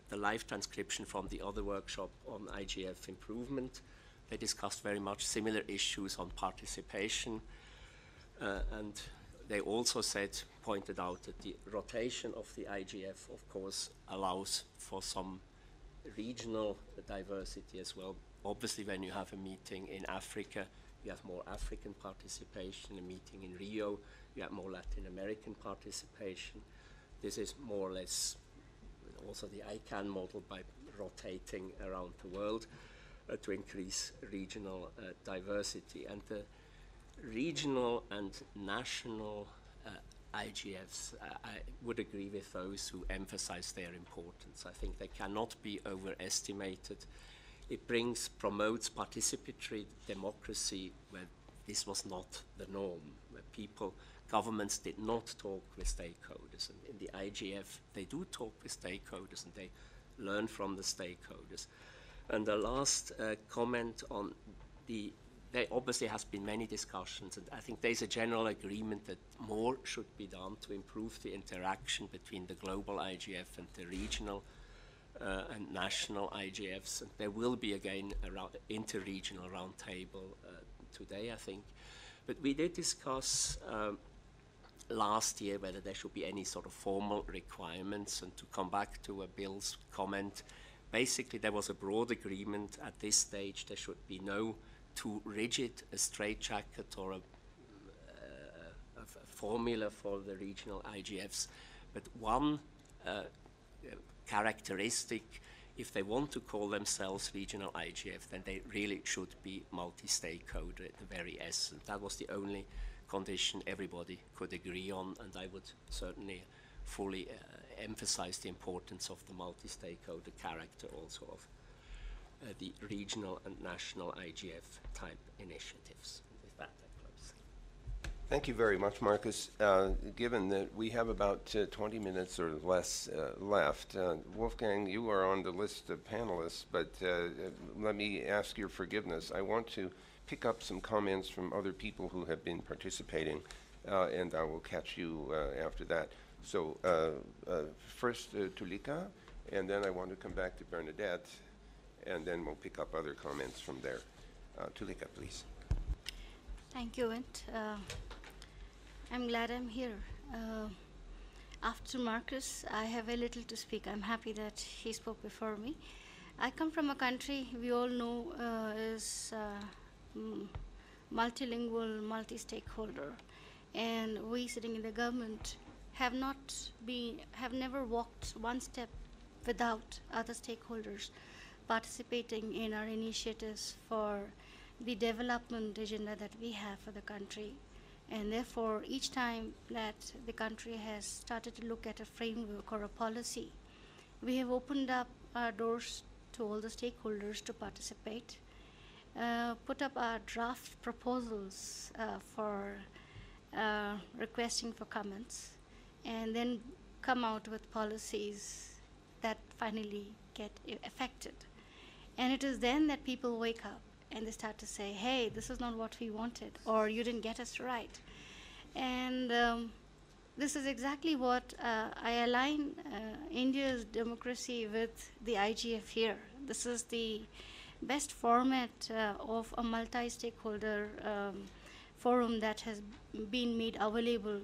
the live transcription from the other workshop on IGF improvement. They discussed very much similar issues on participation, and they also pointed out that the rotation of the IGF, of course, allows for some regional diversity as well. Obviously, when you have a meeting in Africa, you have more African participation. A meeting in Rio, you have more Latin American participation. This is more or less also the ICANN model by rotating around the world to increase regional diversity. And the regional and national IGFs, I would agree with those who emphasize their importance. I think they cannot be overestimated. It promotes participatory democracy where this was not the norm, where governments did not talk with stakeholders. And in the IGF, they do talk with stakeholders and they learn from the stakeholders. And the last comment on there obviously has been many discussions, and I think there's a general agreement that more should be done to improve the interaction between the global IGF and the regional and national IGFs. And there will be again a inter-regional roundtable today, I think. But we did discuss last year whether there should be any sort of formal requirements, and to come back to Bill's comment, basically there was a broad agreement at this stage there should be no too rigid a straitjacket or a formula for the regional IGFs, but one characteristic, if they want to call themselves regional IGF, then they really should be multi-stakeholder at the very essence. That was the only condition everybody could agree on, and I would certainly fully emphasize the importance of the multi-stakeholder character also of the regional and national IGF type initiatives. With that, I close. Thank you very much, Marcus. Given that we have about 20 minutes or less left, Wolfgang, you are on the list of panelists, but let me ask your forgiveness. I want to pick up some comments from other people who have been participating, and I will catch you after that. So first, Tulika, and then I want to come back to Bernadette, and then we'll pick up other comments from there. Tulika, please. Thank you, Vint. I'm glad I'm here. After Marcus, I have a little to speak. I'm happy that he spoke before me. I come from a country we all know is multilingual, multi-stakeholder, and we sitting in the government have never walked one step without other stakeholders participating in our initiatives for the development agenda that we have for the country. And therefore, each time that the country has started to look at a framework or a policy, we have opened up our doors to all the stakeholders to participate, put up our draft proposals for requesting for comments, and then come out with policies that finally get affected. And it is then that people wake up and they start to say, hey, this is not what we wanted, or you didn't get us right. And this is exactly what I align India's democracy with the IGF here. This is the best format of a multi-stakeholder forum that has been made available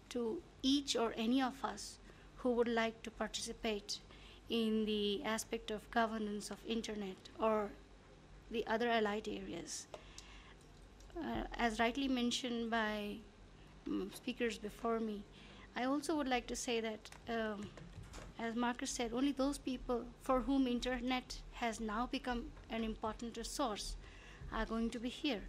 to each or any of us who would like to participate in the aspect of governance of internet or the other allied areas. As rightly mentioned by speakers before me, I also would like to say that as Marcus said, only those people for whom internet has now become an important resource are going to be here.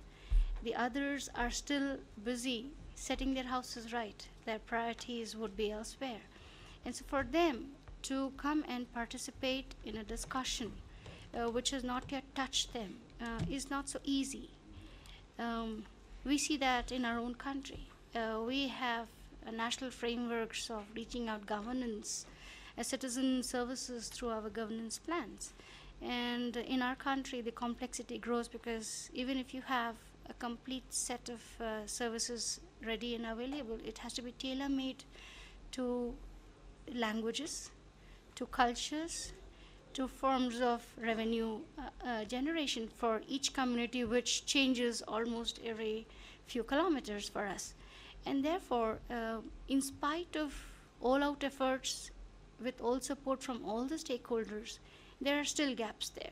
The others are still busy setting their houses right. Their priorities would be elsewhere. And so for them to come and participate in a discussion which has not yet touched them is not so easy. We see that in our own country. We have national frameworks of reaching out governance, citizen services through our governance plans. And in our country, the complexity grows because even if you have a complete set of services ready and available, it has to be tailor-made to languages, to cultures, to forms of revenue generation for each community, which changes almost every few kilometers for us. And therefore, in spite of all-out efforts with all support from all the stakeholders, there are still gaps there.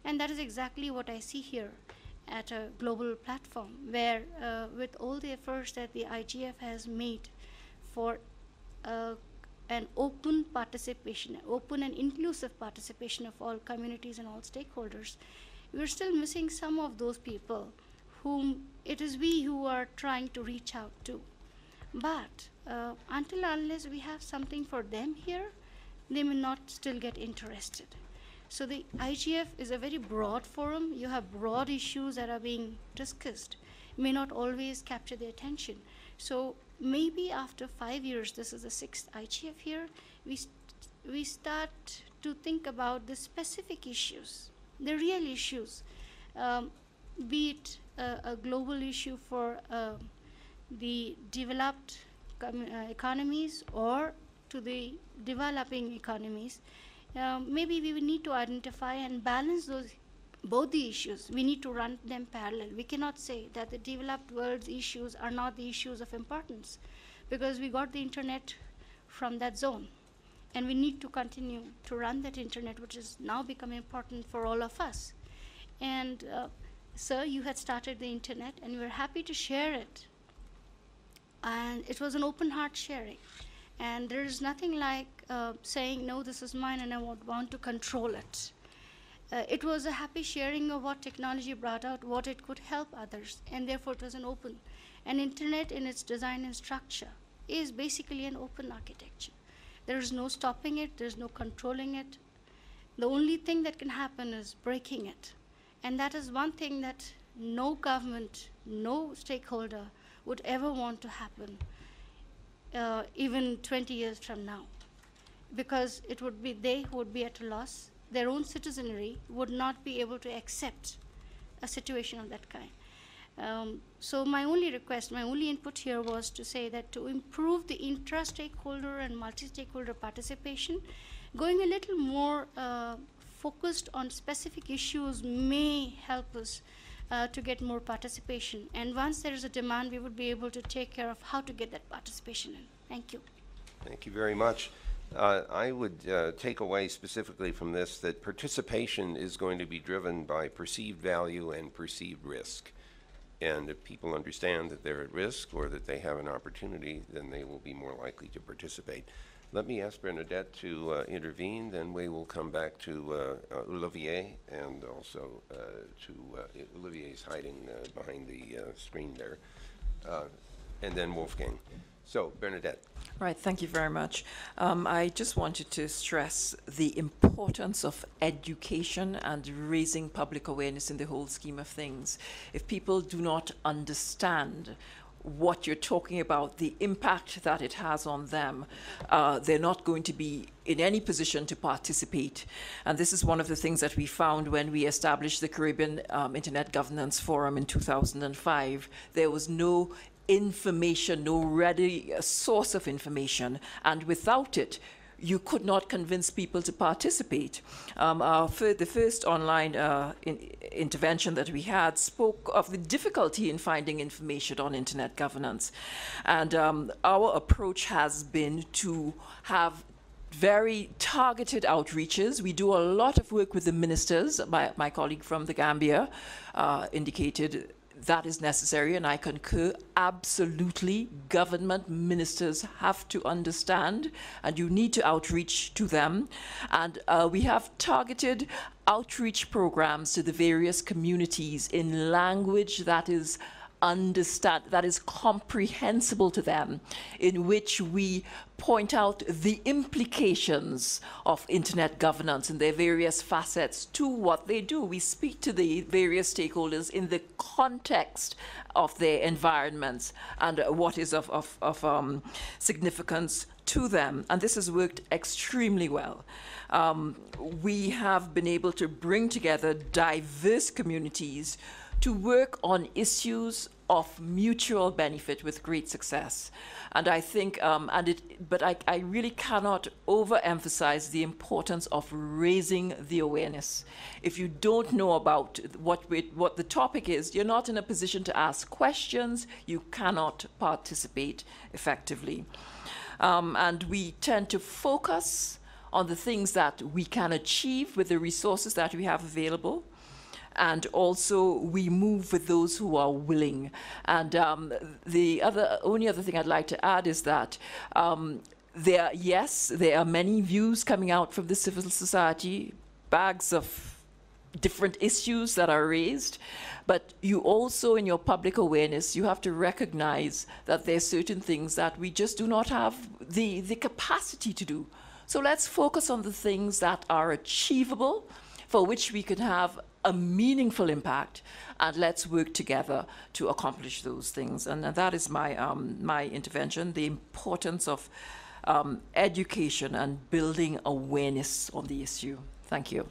And that is exactly what I see here at a global platform, where with all the efforts that the IGF has made for an open participation, open and inclusive participation of all communities and all stakeholders, we're still missing some of those people whom it is we who are trying to reach out to. But until unless we have something for them here, they may not still get interested. So the IGF is a very broad forum. You have broad issues that are being discussed, may not always capture the attention. So maybe after 5 years, this is the 6th IGF here, we start to think about the specific issues, the real issues, be it a global issue for the developed economies or to the developing economies. Maybe we will need to identify and balance both the issues. We need to run them parallel. We cannot say that the developed world's issues are not the issues of importance, because we got the internet from that zone. And we need to continue to run that internet, which has now become important for all of us. And sir, you had started the internet, and we were happy to share it. And it was an open heart sharing. And there is nothing like saying, no, this is mine and I want to control it. It was a happy sharing of what technology brought out, what it could help others, and therefore it was an open. And internet in its design and structure is basically an open architecture. There is no stopping it, there's no controlling it. The only thing that can happen is breaking it. And that is one thing that no government, no stakeholder would ever want to happen, even 20 years from now. Because it would be they who would be at a loss. Their own citizenry would not be able to accept a situation of that kind. So my only request, my only input here was to say that to improve the intra-stakeholder and multi-stakeholder participation, going a little more focused on specific issues may help us to get more participation. And once there is a demand, we would be able to take care of how to get that participation in. Thank you. Thank you very much. I would take away specifically from this that participation is going to be driven by perceived value and perceived risk. And if people understand that they're at risk or that they have an opportunity, then they will be more likely to participate. Let me ask Bernadette to intervene, then we will come back to Olivier, and also to Olivier's hiding behind the screen there, and then Wolfgang. So, Bernadette. Right, thank you very much. I just wanted to stress the importance of education and raising public awareness in the whole scheme of things. If people do not understand what you're talking about, the impact that it has on them, they're not going to be in any position to participate. And this is one of the things that we found when we established the Caribbean Internet Governance Forum in 2005. There was no information, no ready source of information, and without it, you could not convince people to participate. The first online intervention that we had spoke of the difficulty in finding information on internet governance. And our approach has been to have very targeted outreaches. We do a lot of work with the ministers. My colleague from the Gambia indicated that is necessary, and I concur absolutely. Government ministers have to understand, and you need to outreach to them. And we have targeted outreach programs to the various communities in language that is comprehensible to them, in which we point out the implications of internet governance and their various facets to what they do. We speak to the various stakeholders in the context of their environments and what is of significance to them. And this has worked extremely well. We have been able to bring together diverse communities to work on issues of mutual benefit with great success. And I think, but I really cannot overemphasize the importance of raising the awareness. If you don't know about what the topic is, you're not in a position to ask questions, you cannot participate effectively. And we tend to focus on the things that we can achieve with the resources that we have available. And also, we move with those who are willing. And the only other thing I'd like to add is that there are many views coming out from the civil society, bags of different issues that are raised. But you also, in your public awareness, you have to recognize that there are certain things that we just do not have the capacity to do. So let's focus on the things that are achievable, for which we can have a meaningful impact, and let's work together to accomplish those things. And that is my my intervention, the importance of education and building awareness on the issue. Thank you.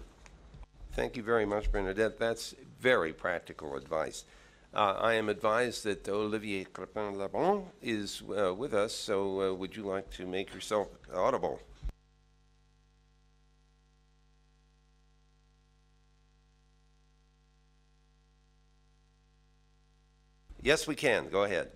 Thank you very much, Bernadette. That's very practical advice. I am advised that Olivier Crepin-Labon is with us, so would you like to make yourself audible? Yes, we can. Go ahead.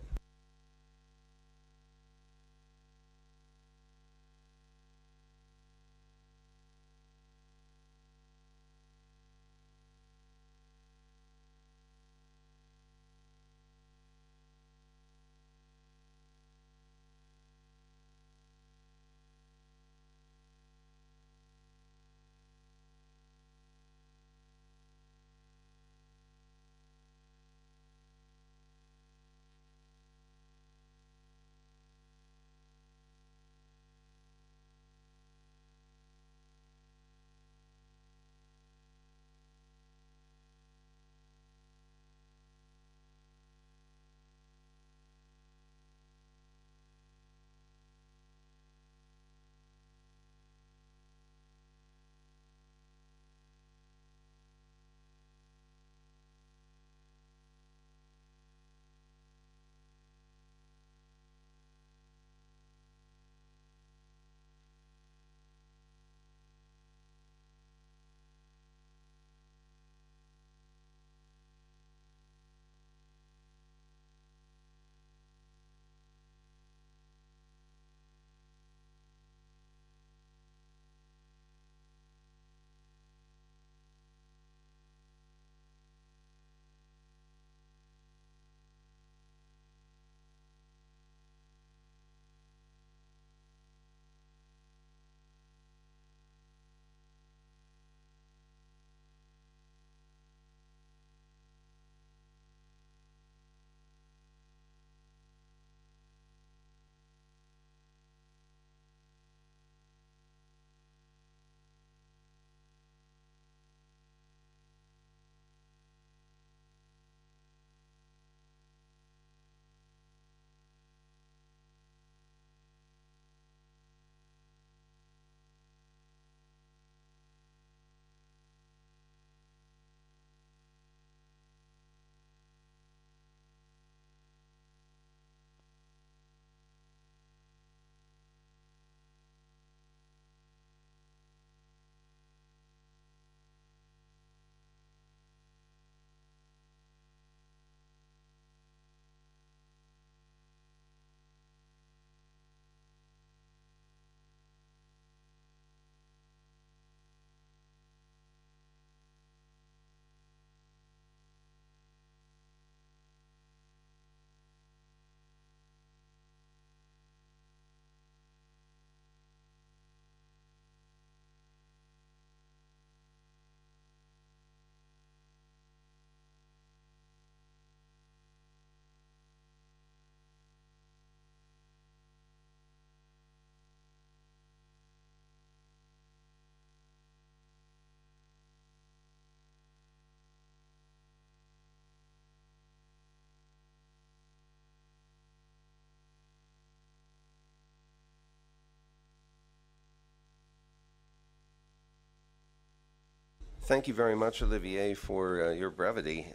Thank you very much, Olivier, for your brevity.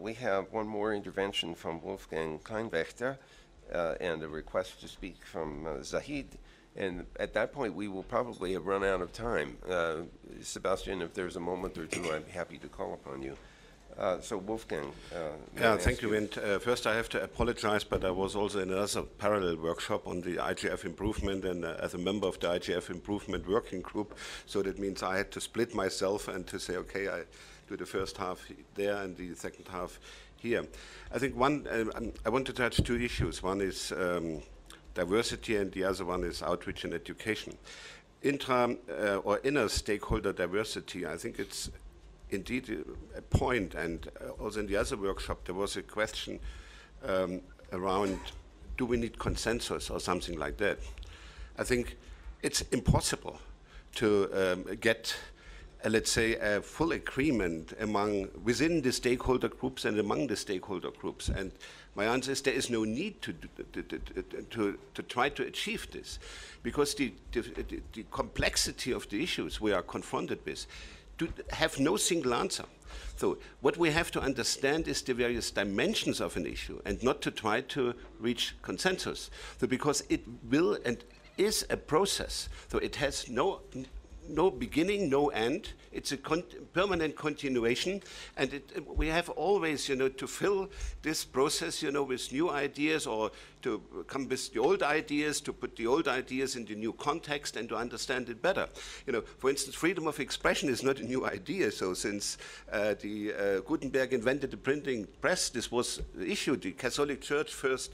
We have one more intervention from Wolfgang Kleinwächter and a request to speak from Zahid. And at that point, we will probably have run out of time. Sebastian, if there's a moment or two, I'd be happy to call upon you. So Wolfgang. Yeah, thank you. And first I have to apologize, but I was also in another parallel workshop on the IGF improvement and as a member of the IGF improvement working group. So that means I had to split myself and to say, okay, I do the first half there and the second half here. I think I want to touch two issues. One is diversity and the other one is outreach and education. Inner stakeholder diversity, I think it's indeed a point, and also in the other workshop there was a question around, do we need consensus or something like that? I think it's impossible to get, let's say, a full agreement within the stakeholder groups and among the stakeholder groups. And my answer is there is no need to try to achieve this, because the complexity of the issues we are confronted with have no single answer. So what we have to understand is the various dimensions of an issue and not to try to reach consensus. So because it will and is a process. So it has no beginning, no end. It's a permanent continuation, and we have always, to fill this process, with new ideas, or to come with the old ideas, to put the old ideas in the new context and to understand it better. For instance, freedom of expression is not a new idea. So since Gutenberg invented the printing press, this was the issue. The Catholic Church first,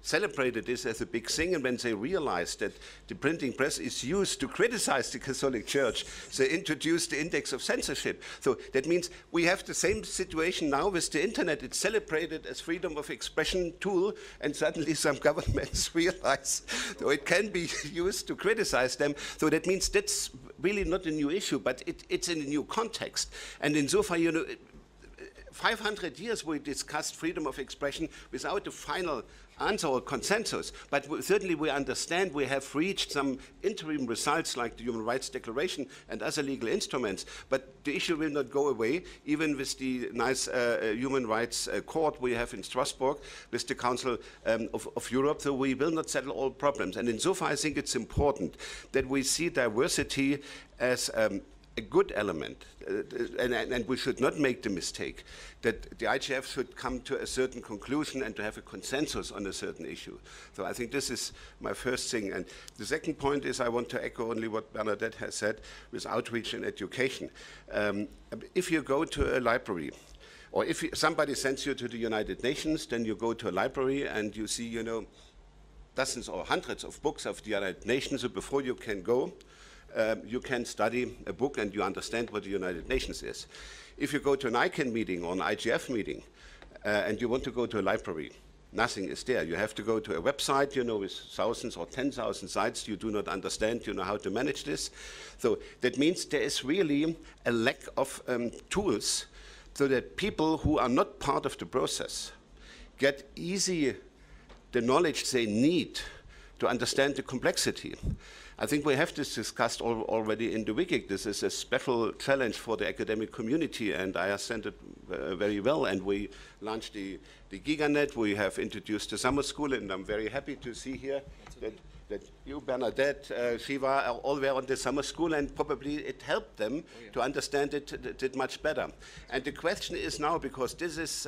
celebrated this as a big thing, and when they realized that the printing press is used to criticize the Catholic Church, they introduced the index of censorship. So that means we have the same situation now with the internet. It's celebrated as freedom of expression tool, and suddenly some governments realize so it can be used to criticize them. So that means that's really not a new issue, but it's in a new context. And insofar, 500 years we discussed freedom of expression without a final answer or consensus, but certainly we understand we have reached some interim results like the Human Rights Declaration and other legal instruments, but the issue will not go away, even with the nice Human Rights Court we have in Strasbourg, with the Council of Europe, so we will not settle all problems. And insofar I think it's important that we see diversity as a good element, and we should not make the mistake that the IGF should come to a certain conclusion and to have a consensus on a certain issue. So I think this is my first thing. And the second point is I want to echo only what Bernadette has said with outreach and education. If you go to a library, or if somebody sends you to the United Nations, then you go to a library and you see, dozens or hundreds of books of the United Nations. So before you can go, you can study a book and you understand what the United Nations is. If you go to an ICANN meeting or an IGF meeting and you want to go to a library, nothing is there. You have to go to a website, with thousands or 10,000 sites. You do not understand, how to manage this. So that means there is really a lack of tools so that people who are not part of the process get easy the knowledge they need to understand the complexity. I think we have this discussed already in the WCAG. This is a special challenge for the academic community, and I understand it very well. And we launched the GigaNet. We have introduced the summer school, and I'm very happy to see here that you, Bernadette, Shiva, all were on the summer school, and probably it helped them to understand it much better. And the question is now, because this is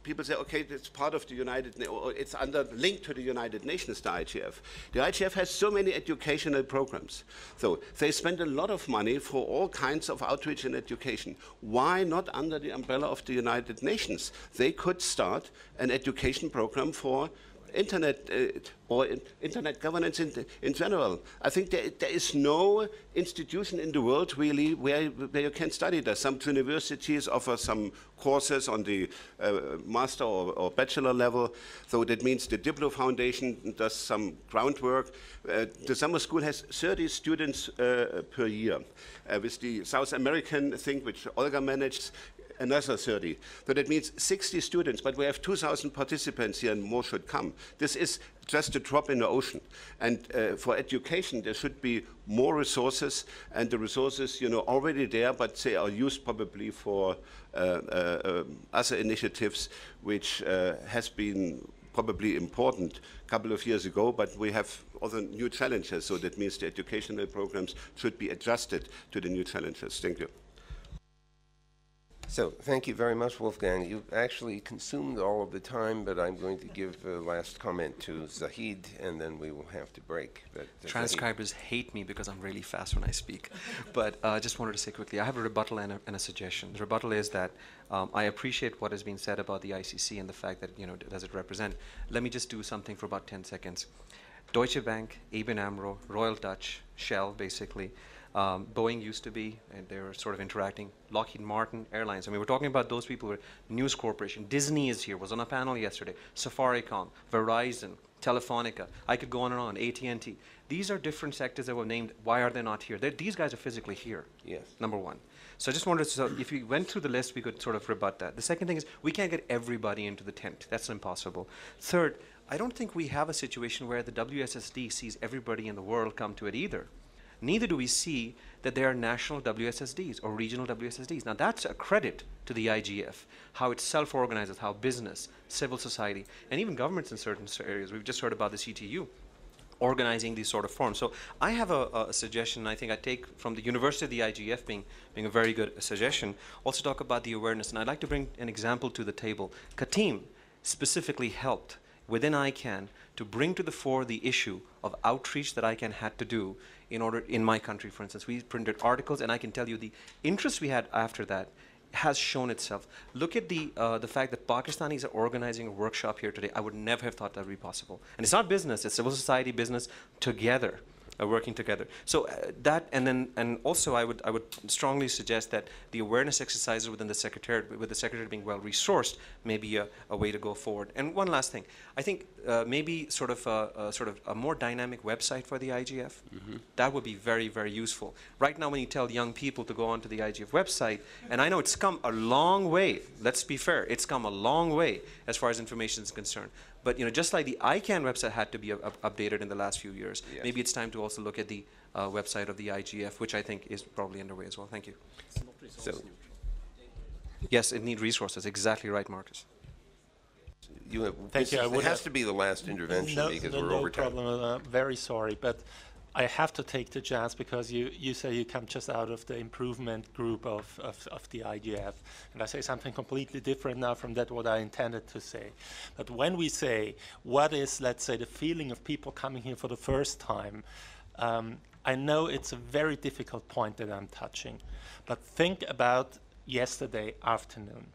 people say, okay, it's part of the or it's linked to the United Nations, the IGF. The IGF has so many educational programs. So they spend a lot of money for all kinds of outreach and education. Why not under the umbrella of the United Nations? They could start an education program for internet or internet governance in general. I think there is no institution in the world really where you can study that. Some universities offer some courses on the master or bachelor level. So that means the Diplo Foundation does some groundwork. The summer school has 30 students per year. With the South American thing, which Olga managed, another 30. So that means 60 students, but we have 2,000 participants here and more should come. This is just a drop in the ocean. And for education, there should be more resources, and the resources, already there, but they are used probably for other initiatives, which has been probably important a couple of years ago, but we have other new challenges, so that means the educational programs should be adjusted to the new challenges. Thank you. So thank you very much, Wolfgang. You've actually consumed all of the time, but I'm going to give the last comment to Zahid, and then we will have to break. But, Transcribers hate me because I'm really fast when I speak. But I just wanted to say quickly, I have a rebuttal and a suggestion. The rebuttal is that I appreciate what has been said about the ICC and the fact that, does it represent. Let me just do something for about 10 seconds. Deutsche Bank, ABN AMRO, Royal Dutch, Shell, basically. Boeing used to be, and they were sort of interacting. Lockheed Martin, airlines. I mean, we're talking about those people who are News Corporation. Disney is here, was on a panel yesterday. Safaricom, Verizon, Telefonica. I could go on and on. AT&T. These are different sectors that were named. Why are they not here? These guys are physically here. Yes. Number one. So I just wanted to, so if you went through the list, we could sort of rebut that. The second thing is, we can't get everybody into the tent. That's impossible. Third, I don't think we have a situation where the WSSD sees everybody in the world come to it either. Neither do we see that there are national WSSDs or regional WSSDs. Now that's a credit to the IGF, how it self-organizes, how business, civil society, and even governments in certain areas. We've just heard about the CTU organizing these sort of forums. So I have a suggestion, I think I take from the University of the IGF being a very good suggestion, also talk about the awareness. And I'd like to bring an example to the table. Katim specifically helped within ICANN to bring to the fore the issue of outreach that ICANN had to do in my country, for instance. We printed articles, and I can tell you the interest we had after that has shown itself. Look at the fact that Pakistanis are organizing a workshop here today. I would never have thought that would be possible. And it's not business, it's civil society, business together. Working together. So and also I would strongly suggest that the awareness exercises within the Secretariat, with the Secretariat being well resourced, may be a way to go forward. And one last thing, I think maybe sort of a more dynamic website for the IGF. Mm-hmm. That would be very, very useful. Right now, when you tell young people to go onto the IGF website, and I know it's come a long way. Let's be fair, it's come a long way as far as information is concerned. But just like the ICANN website had to be updated in the last few years, yes. Maybe it's time to also look at the website of the IGF, which I think is probably underway as well. Thank you. So, yes, it needs resources. Exactly right, Marcus. Thank you. It has to be the last intervention because we're over time. No problem. Very sorry, but I have to take the chance because you say you come just out of the improvement group of the IGF, and I say something completely different now from that what I intended to say. But when we say what is, let's say, the feeling of people coming here for the first time, I know it's a very difficult point that I'm touching, but think about yesterday afternoon.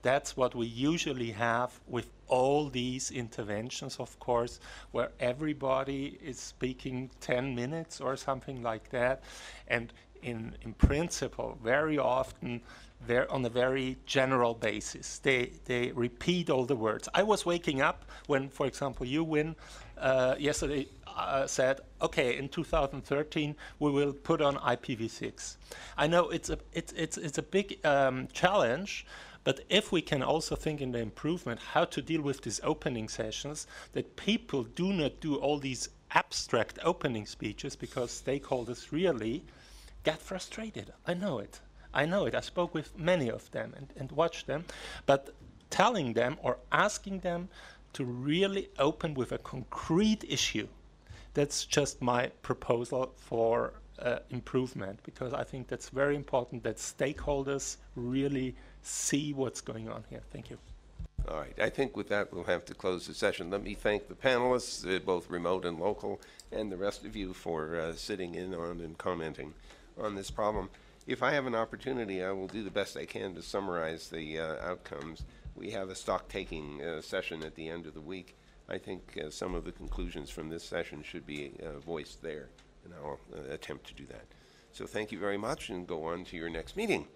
That's what we usually have with all these interventions, of course, where everybody is speaking 10 minutes or something like that. And in principle, very often, they're on a very general basis. They repeat all the words. I was waking up when, for example, you, Win, yesterday said, okay, in 2013, we will put on IPv6. I know it's a big challenge, but if we can also think in the improvement how to deal with these opening sessions, that people do not do all these abstract opening speeches because stakeholders really get frustrated. I know it. I spoke with many of them and watched them, but telling them or asking them to really open with a concrete issue, that's just my proposal for improvement, because I think that's very important that stakeholders really see what's going on here. Thank you. All right. I think with that, we'll have to close the session. Let me thank the panelists, both remote and local, and the rest of you for sitting in on and commenting on this problem. If I have an opportunity, I will do the best I can to summarize the outcomes. We have a stock-taking session at the end of the week. I think some of the conclusions from this session should be voiced there, and I'll attempt to do that. So thank you very much, and go on to your next meeting.